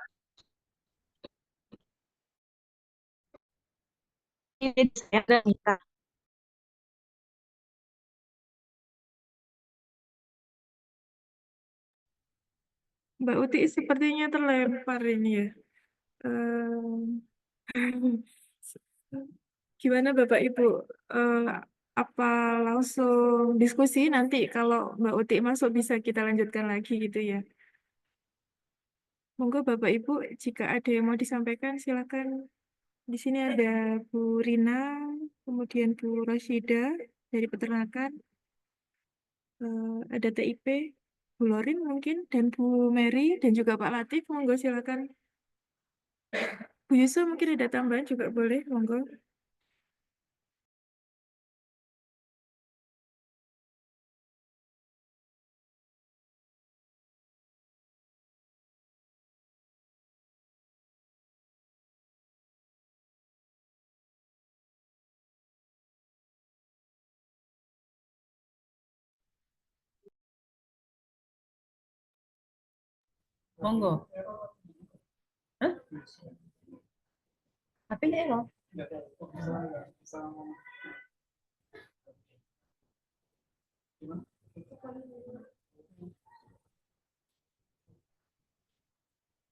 Ini saya ada minta. Mbak Uti sepertinya terlempar ini ya. Gimana Bapak Ibu? Apa langsung diskusi nanti kalau Mbak Uti masuk bisa kita lanjutkan lagi gitu ya. Monggo Bapak Ibu, jika ada yang mau disampaikan silakan. Di sini ada Bu Rina, kemudian Bu Rashida dari peternakan, ada TIP, Bu Lorin mungkin, dan Bu Mary, dan juga Pak Latif. Monggo silakan. Bu Yusuf mungkin ada tambahan juga boleh, monggo. Monggo. Hah? HP-nya error.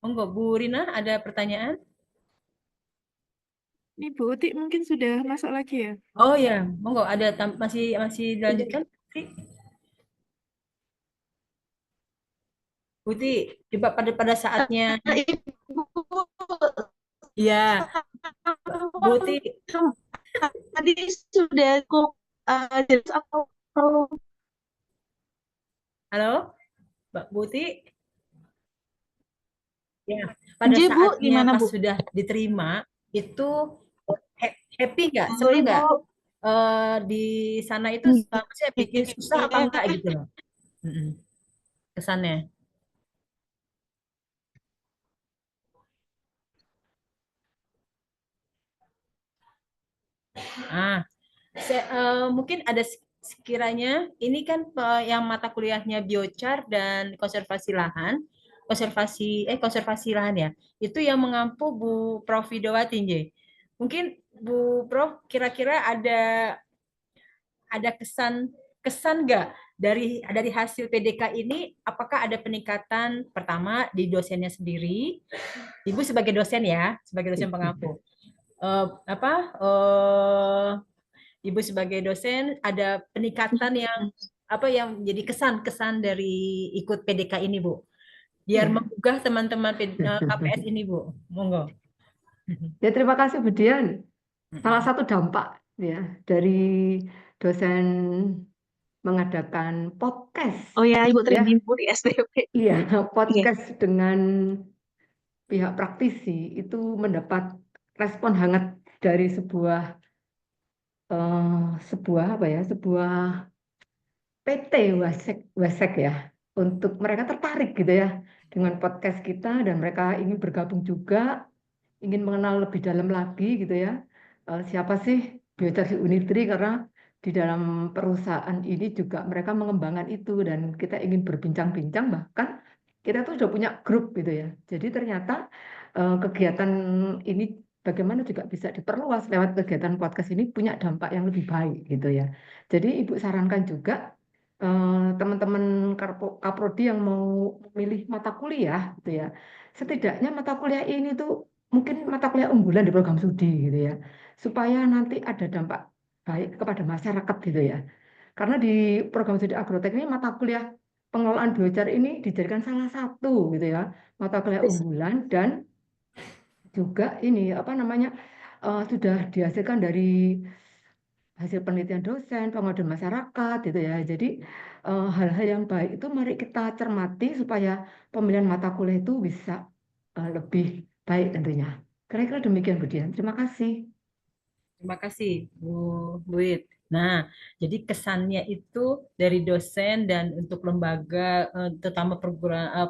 Monggo, Bu Rina, ada pertanyaan? Ini Bu Uti mungkin sudah masuk lagi ya? Oh ya, monggo, ada masih dilanjutkan? Putih, coba pada saatnya. Iya, Buti. Tadi sudah aku jelas atau Halo, Mbak Buti. Ya, pada J, Bu, saatnya gimana, pas Bu? sudah diterima itu happy nggak, Halo, seneng Ibu. nggak? Di sana itu maksudnya bikin susah apa enggak gitu loh. Mm-mm. Kesannya. Ah, mungkin ada sekiranya ini kan yang mata kuliahnya biochar dan konservasi lahan ya. Itu yang mengampu Bu Prof Widowati, Nje. Mungkin Bu Prof kira-kira ada kesan kesan nggak dari hasil PDK ini? Apakah ada peningkatan pertama di dosennya sendiri? Ibu sebagai dosen ya, sebagai dosen pengampu. Apa Ibu sebagai dosen ada peningkatan yang jadi kesan-kesan dari ikut PDK ini, Bu? Biar Ya. menggugah teman-teman KPS ini, Bu. Monggo. Ya, terima kasih Bu Dian. Salah satu dampak ya dari dosen mengadakan podcast, Oh ya, Ibu ya, training Bu di SDP. iya, Iya. podcast dengan pihak praktisi itu mendapat respon hangat dari sebuah apa ya, sebuah PT Wasek ya, untuk mereka tertarik gitu ya dengan podcast kita dan mereka ingin bergabung juga, ingin mengenal lebih dalam lagi gitu ya. Siapa sih Biochar Unitri, karena di dalam perusahaan ini juga mereka mengembangkan itu dan kita ingin berbincang-bincang, bahkan kita tuh sudah punya grup gitu ya. Jadi ternyata kegiatan ini bagaimana juga bisa diperluas lewat kegiatan podcast ini punya dampak yang lebih baik gitu ya. Jadi Ibu sarankan juga teman-teman Kaprodi yang mau memilih mata kuliah gitu ya. Setidaknya mata kuliah ini tuh mungkin mata kuliah unggulan di program studi gitu ya, supaya nanti ada dampak baik kepada masyarakat gitu ya. Karena di program studi agrotek ini mata kuliah pengelolaan biochar ini dijadikan salah satu gitu ya, mata kuliah unggulan, dan juga ini apa namanya sudah dihasilkan dari hasil penelitian dosen, pengaduan masyarakat gitu ya. Jadi hal-hal yang baik itu mari kita cermati supaya pemilihan mata kuliah itu bisa lebih baik tentunya. Kira-kira demikian Bu Dian. Terima kasih. Terima kasih, Bu Buit. Nah, jadi kesannya itu dari dosen dan untuk lembaga, terutama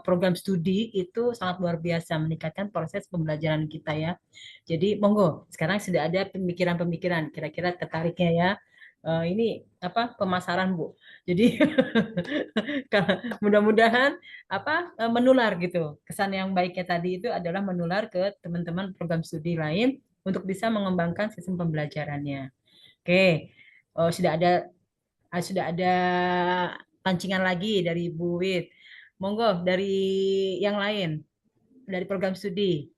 program studi itu sangat luar biasa meningkatkan proses pembelajaran kita ya. Jadi monggo, sekarang sudah ada pemikiran-pemikiran, kira-kira tertariknya ya. Ini apa pemasaran, Bu. Jadi mudah-mudahan menular gitu. Kesan yang baiknya tadi itu adalah menular ke teman-teman program studi lain untuk bisa mengembangkan sistem pembelajarannya. Oke, sudah ada pancingan lagi dari Bu Wit. Monggo dari yang lain, dari program studi.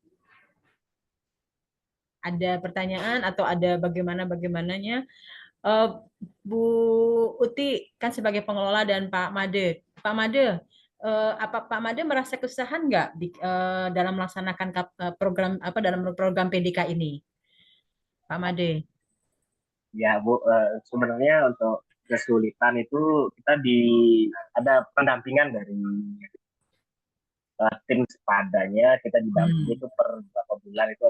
Ada pertanyaan atau ada bagaimananya? Eh, Bu Uti kan sebagai pengelola dan Pak Made. Pak Made, apa Pak Made merasa kesusahan nggak dalam melaksanakan dalam program PDK ini, Pak Made? Ya Bu, sebenarnya untuk kesulitan itu kita ada pendampingan dari tim sepadanya, kita didampingi itu per beberapa bulan itu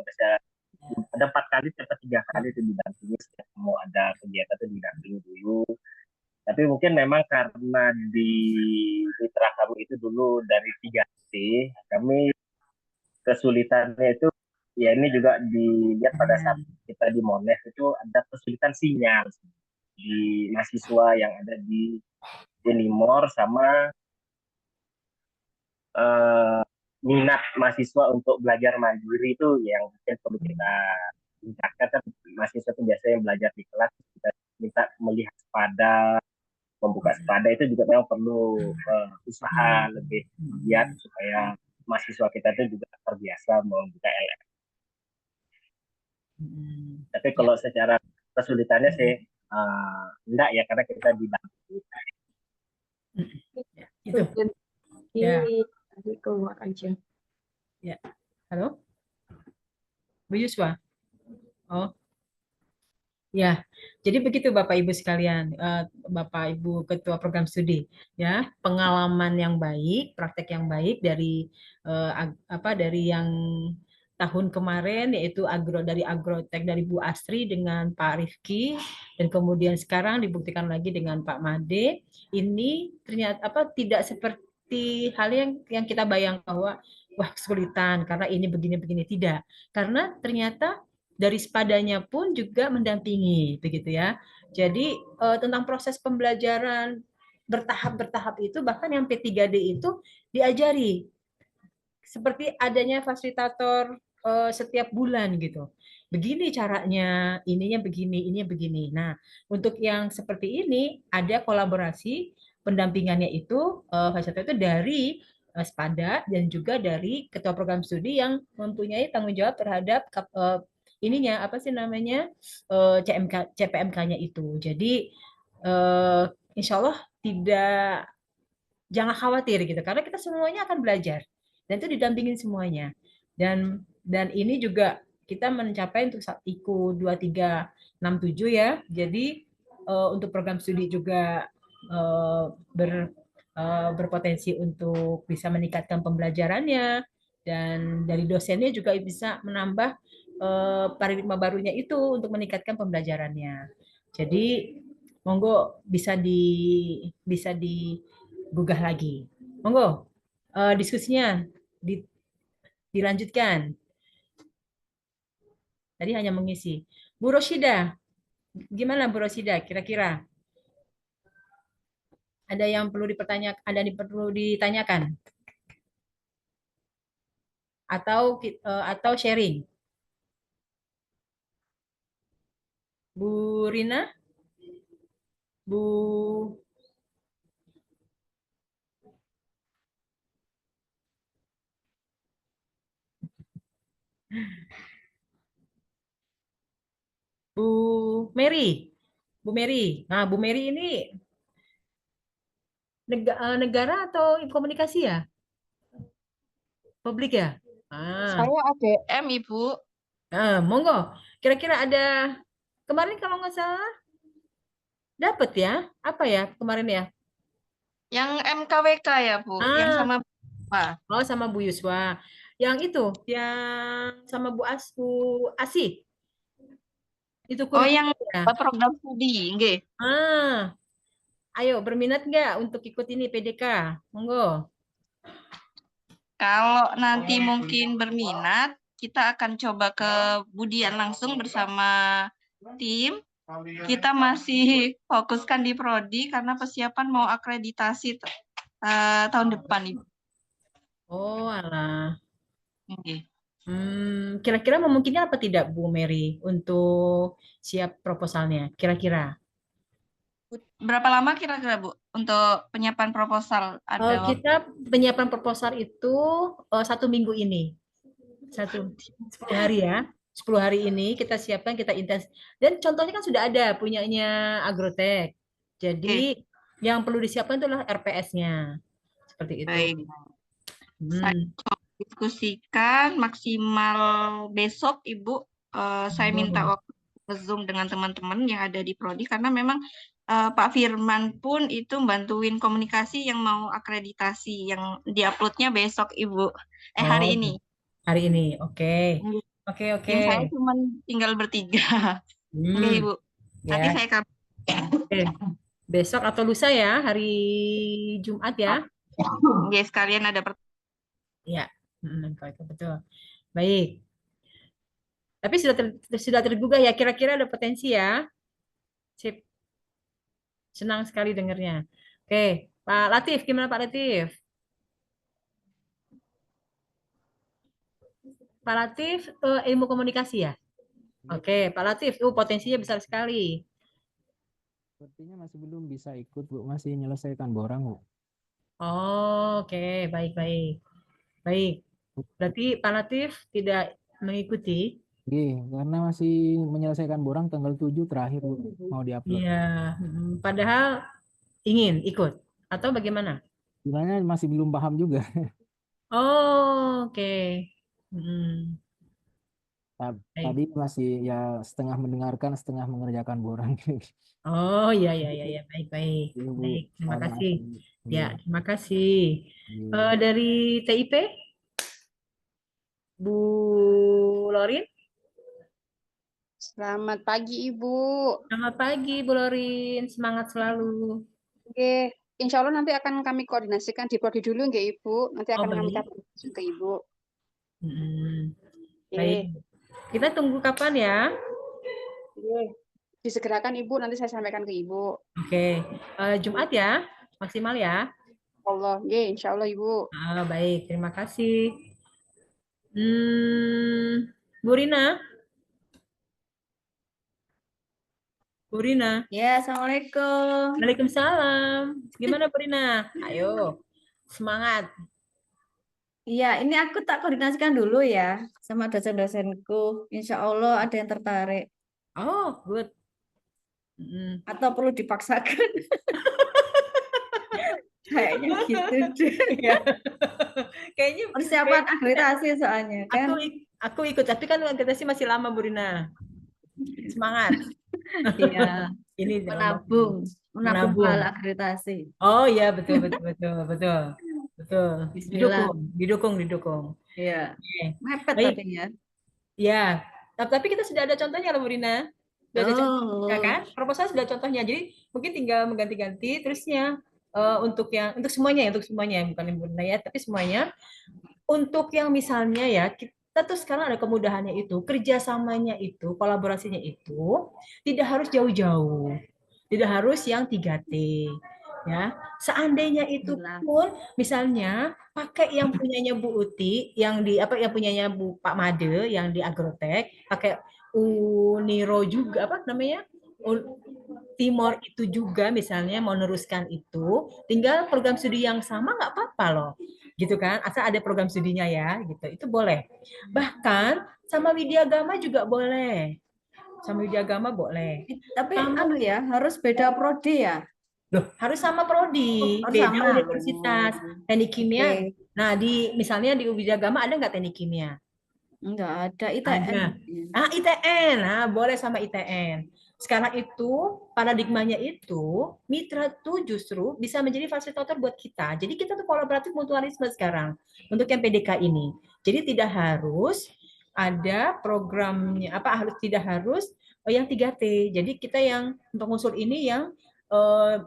ada 4 kali atau 3 kali itu didampingi, setiap mau ada kegiatan itu didampingi dulu. Tapi mungkin memang karena di mitra kami itu dulu dari 3T, kami kesulitannya itu ya ini juga dilihat pada saat kita di Mones itu ada kesulitan sinyal di mahasiswa yang ada di Unimor, sama minat mahasiswa untuk belajar mandiri itu yang mungkin perlu kita tingkatkan. Kan mahasiswa itu biasanya yang belajar di kelas, kita minta melihat sepada, membuka sepada itu juga memang perlu usaha lebih giat supaya mahasiswa kita itu juga terbiasa membuka LM. Tapi kalau secara kesulitannya sih enggak ya, karena kita didampingi. Itu. Ya. Tadi keluar aja. Ya. Halo? Bu Yuswa? Oh. Ya, jadi begitu Bapak Ibu sekalian, Bapak Ibu Ketua Program Studi, ya pengalaman yang baik, praktek yang baik dari dari yang tahun kemarin yaitu dari Agrotek dari Bu Astri dengan Pak Rifki dan kemudian sekarang dibuktikan lagi dengan Pak Made. Ini ternyata tidak seperti hal yang kita bayangkan bahwa wah kesulitan karena ini begini-begini, tidak. Karena ternyata dari spadanya pun juga mendampingi begitu ya. Jadi tentang proses pembelajaran bertahap-bertahap itu bahkan yang P3D itu diajari seperti adanya fasilitator setiap bulan gitu. Begini caranya, ininya begini. Nah, untuk yang seperti ini ada kolaborasi pendampingannya itu fasilitator itu dari Spada dan juga dari ketua program studi yang mempunyai tanggung jawab terhadap ininya apa sih namanya CPMK-nya itu. Jadi insya Allah jangan khawatir gitu karena kita semuanya akan belajar dan itu didampingin semuanya dan ini juga kita mencapai untuk IKU 2367 ya. Jadi untuk program studi juga berpotensi untuk bisa meningkatkan pembelajarannya dan dari dosennya juga bisa menambah paradigma barunya itu untuk meningkatkan pembelajarannya. Jadi monggo bisa digugah lagi. Monggo diskusinya dilanjutkan. Tadi hanya mengisi. Bu Roshida, gimana Bu Roshida? Kira-kira ada yang perlu ditanyakan atau sharing? Bu Rina, Bu Mary. Bu Mary. Nah, Bu Mary ini negara atau komunikasi ya? Publik ya? Saya ADM, Ibu. Monggo. Kira-kira ada kemarin kalau nggak salah dapat ya? Apa ya kemarin ya? Yang MKWK ya, Bu. Yang sama apa? Oh, sama Bu Yuswa. Yang itu, yang sama Bu Asih. Itu Oh, yang kurikulum ya? program studi, nggih. Ayo berminat nggak untuk ikut ini PDK? Monggo. Kalau nanti mungkin berminat, kita akan coba ke Budian langsung bersama tim. Kita masih fokuskan di prodi karena persiapan mau akreditasi tahun depan, Ibu. Oh, alah. Nggih. Kira-kira memungkinkan apa tidak Bu Mary untuk siap proposalnya? Kira-kira? Berapa lama kira-kira, Bu, untuk penyiapan proposal? Ada waktu Kita penyiapan proposal itu 1 minggu ini. 10 hari ya. 10 hari ini kita siapkan, kita intens. Dan contohnya kan sudah ada punyanya Agrotek. Jadi yang perlu disiapkan itulah RPS-nya. Seperti itu. baik. Saya coba diskusikan maksimal besok, Ibu. Saya minta waktu Zoom dengan teman-teman yang ada di prodi karena memang Pak Firman pun itu bantuin komunikasi yang mau akreditasi yang diuploadnya besok, Ibu. Hari ini. Hari ini, oke. Oke. Tim saya cuma tinggal bertiga. Oke, Ibu. Nanti saya kabar. Besok atau lusa ya, hari Jumat ya. Ya, sekalian ada Iya, betul. Baik. Tapi sudah tergugah ya, kira-kira ada potensi ya. Sip. Senang sekali dengarnya. Oke, Pak Latif, gimana Pak Latif? Pak Latif, ilmu komunikasi ya? Oke, Pak Latif, potensinya besar sekali. Sepertinya masih belum bisa ikut, Bu. Masih menyelesaikan borang, Bu. Oke, baik. Berarti Pak Latif tidak mengikuti? Iya, karena masih menyelesaikan borang tanggal 7 terakhir, Bu. Mau diupload. Iya, padahal ingin ikut atau bagaimana? Sebenarnya masih belum paham juga. Oke. Baik. Tadi masih ya setengah mendengarkan, setengah mengerjakan borang. Oh ya ya ya ya, baik baik Iya, Bu. baik, terima Mohon maaf, kasih. Bu. Ya, Iya, terima kasih. iya. Dari TIP, Bu Lorin. Selamat pagi, Ibu. Selamat pagi, Bu Lorin. Semangat selalu. Oke, insya Allah nanti akan kami koordinasikan di prodi dulu, nggak Ibu? Nanti Oh, akan kami baik. kabarkan ke Ibu. Mm-mm. Oke, Baik. Kita tunggu kapan ya? oke. Disegerakan Ibu, nanti saya sampaikan ke Ibu. Oke. Jumat ya, maksimal ya. Allah, oke, insya Allah Ibu. Baik, terima kasih. Bu Rina. Bu Rina. Ya, Assalamualaikum. Waalaikumsalam. Gimana Bu Rina? Ayo, semangat. Iya, ini aku tak koordinasikan dulu ya sama dosen-dosenku. Insya Allah ada yang tertarik. Oh, good. Atau perlu dipaksakan. Kayaknya gitu deh. Iya. Kayaknya Persiapan akreditasi soalnya kan. aku ikut, tapi kan akreditasi masih lama Bu Rina. Semangat. Iya. Ini menabung hal akreditasi. Oh iya, betul. Bismillah. Didukung. Iya. Mepet Baik. tapi ya. Ya, tapi kita sudah ada contohnya loh Bu Rina. Sudah ada contohnya kan? Proposal sudah contohnya. Jadi mungkin tinggal mengganti-ganti terusnya untuk semuanya bukan Bu Rina ya, tapi semuanya. Untuk yang misalnya ya, kita tuh sekarang ada kemudahannya itu, kerjasamanya itu, kolaborasinya itu tidak harus jauh-jauh, tidak harus yang 3T, ya. Seandainya itu pun, misalnya pakai yang punyanya Bu Uti, yang punyanya Bu Pak Made, yang di Agrotek, pakai Uniro juga, Timor itu juga misalnya mau meneruskan itu, tinggal program studi yang sama nggak apa-apa loh, gitu kan, asal ada program studinya ya, gitu, itu boleh. Bahkan sama Widyagama juga boleh, Tapi harus beda prodi ya. Loh, harus sama prodi, beda sama. universitas, teknik kimia. Nah, misalnya di Widyagama ada nggak teknik kimia? Enggak ada, ITN. Ada. ITN, boleh sama ITN. Sekarang itu paradigmanya itu mitra tuh justru bisa menjadi fasilitator buat kita. Jadi kita tuh kolaboratif mutualisme sekarang untuk yang PDK ini. Jadi tidak harus ada programnya tidak harus yang 3T. Jadi kita yang pengusul ini yang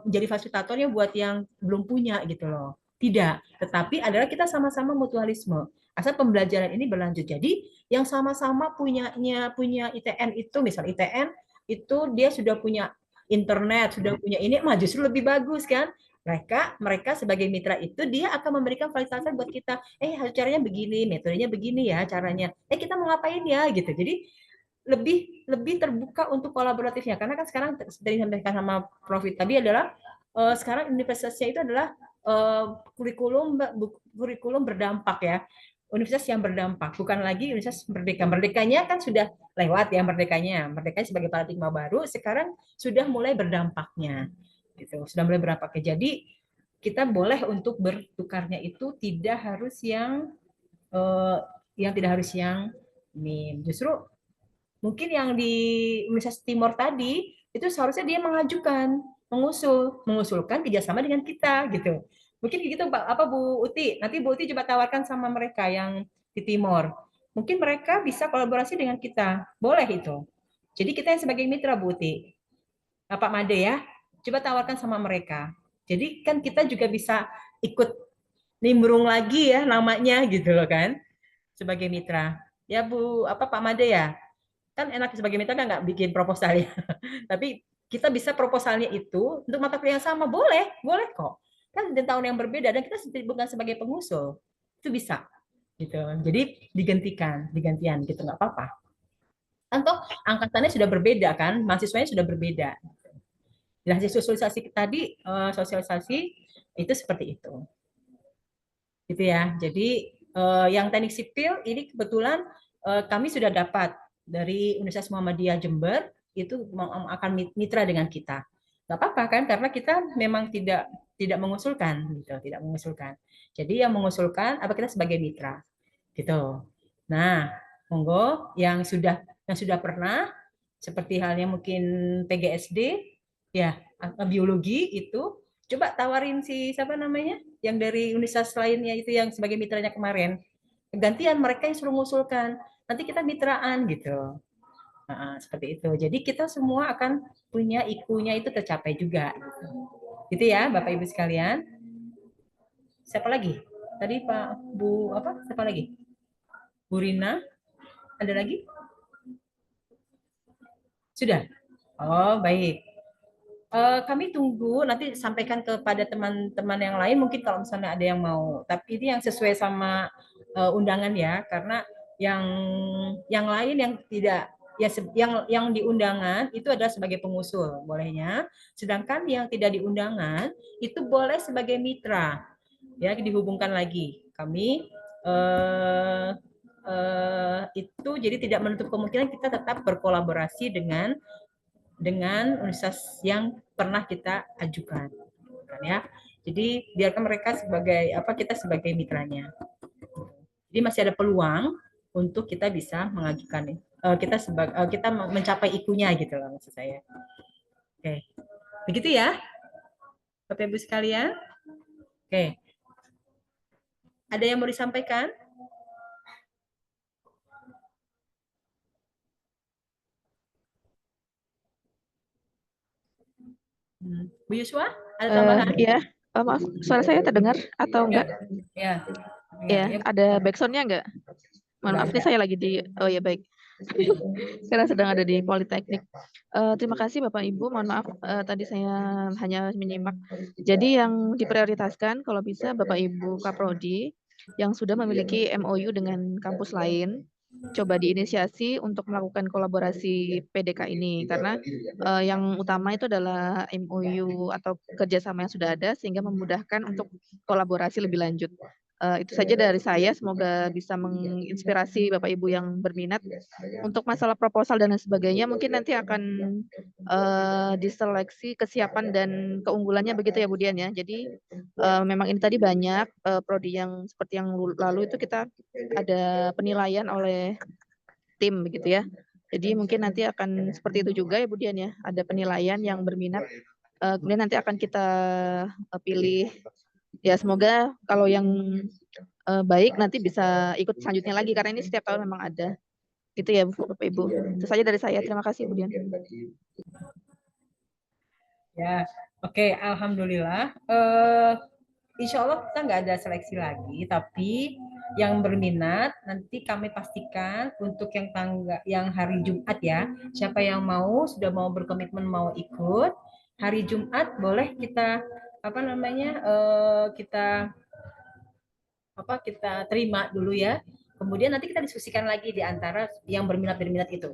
jadi fasilitatornya buat yang belum punya gitu loh. Tidak, tetapi adalah kita sama-sama mutualisme. Asal pembelajaran ini berlanjut. Jadi yang sama-sama punya ITN itu, misal ITN itu dia sudah punya internet, sudah punya ini, justru lebih bagus kan? Mereka sebagai mitra itu dia akan memberikan fasilitasi buat kita. Caranya begini, metodenya begini ya caranya. Kita mau ngapain ya gitu. Jadi lebih terbuka untuk kolaboratifnya, karena kan sekarang seperti disampaikan sama Prof tadi adalah sekarang universitasnya itu adalah kurikulum berdampak ya, universitas yang berdampak, bukan lagi universitas merdeka. Merdekanya kan sudah lewat ya, merdekanya sebagai paradigma baru, sekarang sudah mulai berdampaknya gitu, sudah mulai berdampaknya. Jadi kita boleh untuk bertukarnya itu tidak harus yang tidak harus yang MIM. Justru mungkin yang di Universitas Timor tadi itu seharusnya dia mengusulkan kerjasama dengan kita gitu. Mungkin gitu Bu Uti. Nanti Bu Uti coba tawarkan sama mereka yang di Timor. Mungkin mereka bisa kolaborasi dengan kita. Boleh itu. Jadi kita yang sebagai mitra Bu Uti. Pak Made ya. Coba tawarkan sama mereka. Jadi kan kita juga bisa ikut nimbrung lagi ya namanya gitu loh kan. Sebagai mitra. Ya Bu, Pak Made ya. Kan enak sebagai mitra kan nggak bikin proposal ya. Tapi kita bisa proposalnya itu untuk mata kuliah yang sama. Boleh kok. Kan di tahun yang berbeda dan kita bukan sebagai pengusul. Itu bisa. Gitu. Jadi digantian gitu, nggak apa-apa. Atau angkatannya sudah berbeda kan, mahasiswanya sudah berbeda. Dan hasil sosialisasi tadi, sosialisasi itu seperti itu. Gitu ya. Jadi yang teknik sipil ini kebetulan kami sudah dapat dari Universitas Muhammadiyah Jember itu akan mitra dengan kita. Nggak apa-apa kan, karena kita memang tidak mengusulkan gitu, tidak mengusulkan. Jadi yang mengusulkan kita sebagai mitra gitu. Nah, Monggo yang sudah pernah seperti halnya mungkin PGSD ya, biologi itu coba tawarin siapa namanya yang dari universitas lainnya itu yang sebagai mitranya kemarin. Gantian mereka yang suruh ngusulkan. Nanti kita mitraan gitu. Nah, seperti itu. Jadi kita semua akan punya IQ-nya itu tercapai juga. Gitu ya, Bapak Ibu sekalian. Siapa lagi? Tadi Pak Bu apa? Siapa lagi? Bu Rina? Ada lagi? Sudah? Oh, baik. Kami tunggu nanti sampaikan kepada teman-teman yang lain mungkin kalau misalnya ada yang mau. Tapi ini yang sesuai sama undangan ya, karena yang lain yang tidak ya yang di undangan itu adalah sebagai pengusul bolehnya, sedangkan yang tidak di undangan itu boleh sebagai mitra ya, dihubungkan lagi. Kami itu jadi tidak menutup kemungkinan kita tetap berkolaborasi dengan universitas yang pernah kita ajukan kan ya. Jadi biarkan mereka sebagai kita sebagai mitranya. Jadi masih ada peluang untuk kita bisa mengajukan kita mencapai IQ-nya gitu loh maksud saya. Oke. Begitu ya. Bapak Ibu sekalian. Oke. Ada yang mau disampaikan? Bu Yuswa, ada tambahan? Iya, maaf, suara saya terdengar atau enggak? Ya. Ya, ada backsound-nya enggak? Mohon maaf nih, saya lagi oh ya baik. Sekarang sedang ada di Politeknik. Terima kasih Bapak Ibu, mohon maaf tadi saya hanya menyimak. Jadi yang diprioritaskan kalau bisa Bapak Ibu Kaprodi yang sudah memiliki MOU dengan kampus lain, coba diinisiasi untuk melakukan kolaborasi PDK ini karena yang utama itu adalah MOU atau kerjasama yang sudah ada sehingga memudahkan untuk kolaborasi lebih lanjut. Itu saja dari saya, semoga bisa menginspirasi Bapak Ibu yang berminat. Untuk masalah proposal dan lain sebagainya mungkin nanti akan diseleksi kesiapan dan keunggulannya begitu ya Bu Dian ya. Jadi memang ini tadi banyak prodi yang seperti yang lalu itu kita ada penilaian oleh tim begitu ya. Jadi mungkin nanti akan seperti itu juga ya Bu Dian ya. Ada penilaian yang berminat. Kemudian nanti akan kita pilih. Ya semoga kalau yang baik nanti bisa ikut selanjutnya lagi karena ini setiap tahun memang ada. Gitu ya Bapak Ibu. Itu saja dari saya. Terima kasih Bu Dian. Ya, oke, alhamdulillah. Insya Allah kita nggak ada seleksi lagi, tapi yang berminat nanti kami pastikan untuk yang hari Jumat ya. Siapa yang sudah mau berkomitmen mau ikut hari Jumat boleh kita kita terima dulu ya. Kemudian nanti kita diskusikan lagi di antara yang berminat itu,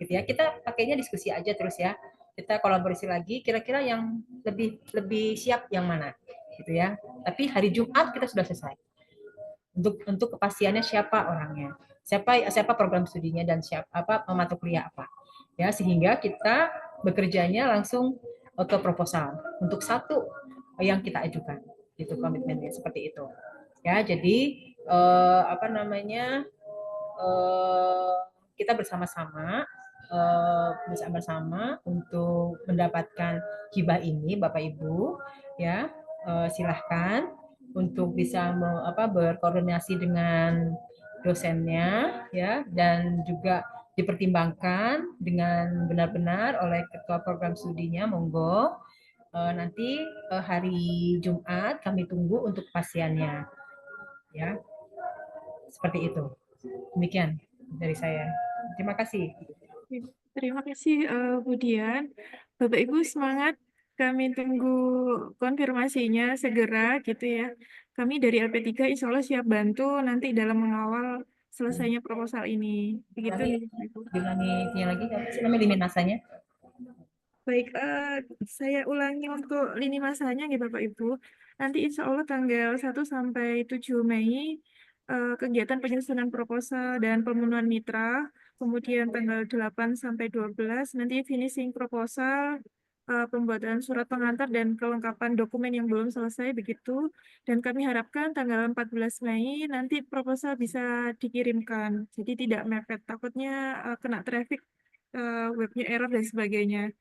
gitu ya. Kita pakainya diskusi aja terus ya. Kita kolaborasi lagi. Kira-kira yang lebih siap yang mana, gitu ya. Tapi hari Jumat kita sudah selesai. Untuk kepastiannya siapa orangnya, siapa program studinya dan siapa mata kuliah apa, ya sehingga kita bekerjanya langsung ke proposal untuk satu yang kita ajukan, gitu komitmennya seperti itu. Ya, jadi kita bersama-sama untuk mendapatkan hibah ini, Bapak Ibu, ya silahkan untuk bisa berkoordinasi dengan dosennya, ya dan juga dipertimbangkan dengan benar-benar oleh ketua program studinya, monggo. Nanti hari Jumat kami tunggu untuk kepastiannya. Ya, seperti itu. Demikian dari saya. Terima kasih. Terima kasih Bu Dian. Bapak Ibu semangat. Kami tunggu konfirmasinya segera gitu ya. Kami dari LP3 insya Allah siap bantu nanti dalam mengawal selesainya proposal ini. Begitu ya Bapak Ibu. Diulangi lagi apa sih namanya lini masanya? Baik, saya ulangi untuk lini masanya ya Bapak Ibu. Nanti insya Allah tanggal 1 sampai 7 Mei kegiatan penyusunan proposal dan pemenuhan mitra. Kemudian tanggal 8 sampai 12 nanti finishing proposal pembuatan surat pengantar dan kelengkapan dokumen yang belum selesai begitu. Dan kami harapkan tanggal 14 Mei nanti proposal bisa dikirimkan. Jadi tidak mepet, takutnya kena traffic, webnya error dan sebagainya.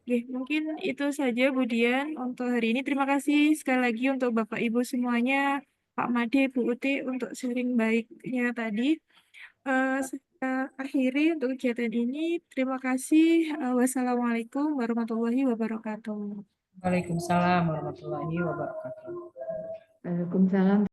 Oke, mungkin itu saja Bu Dian untuk hari ini. Terima kasih sekali lagi untuk Bapak Ibu semuanya, Pak Made, Bu Uti untuk sharing baiknya tadi. Saya akhiri untuk kegiatan ini. Terima kasih. Wassalamualaikum warahmatullahi wabarakatuh. Waalaikumsalam warahmatullahi wabarakatuh. Waalaikumsalam.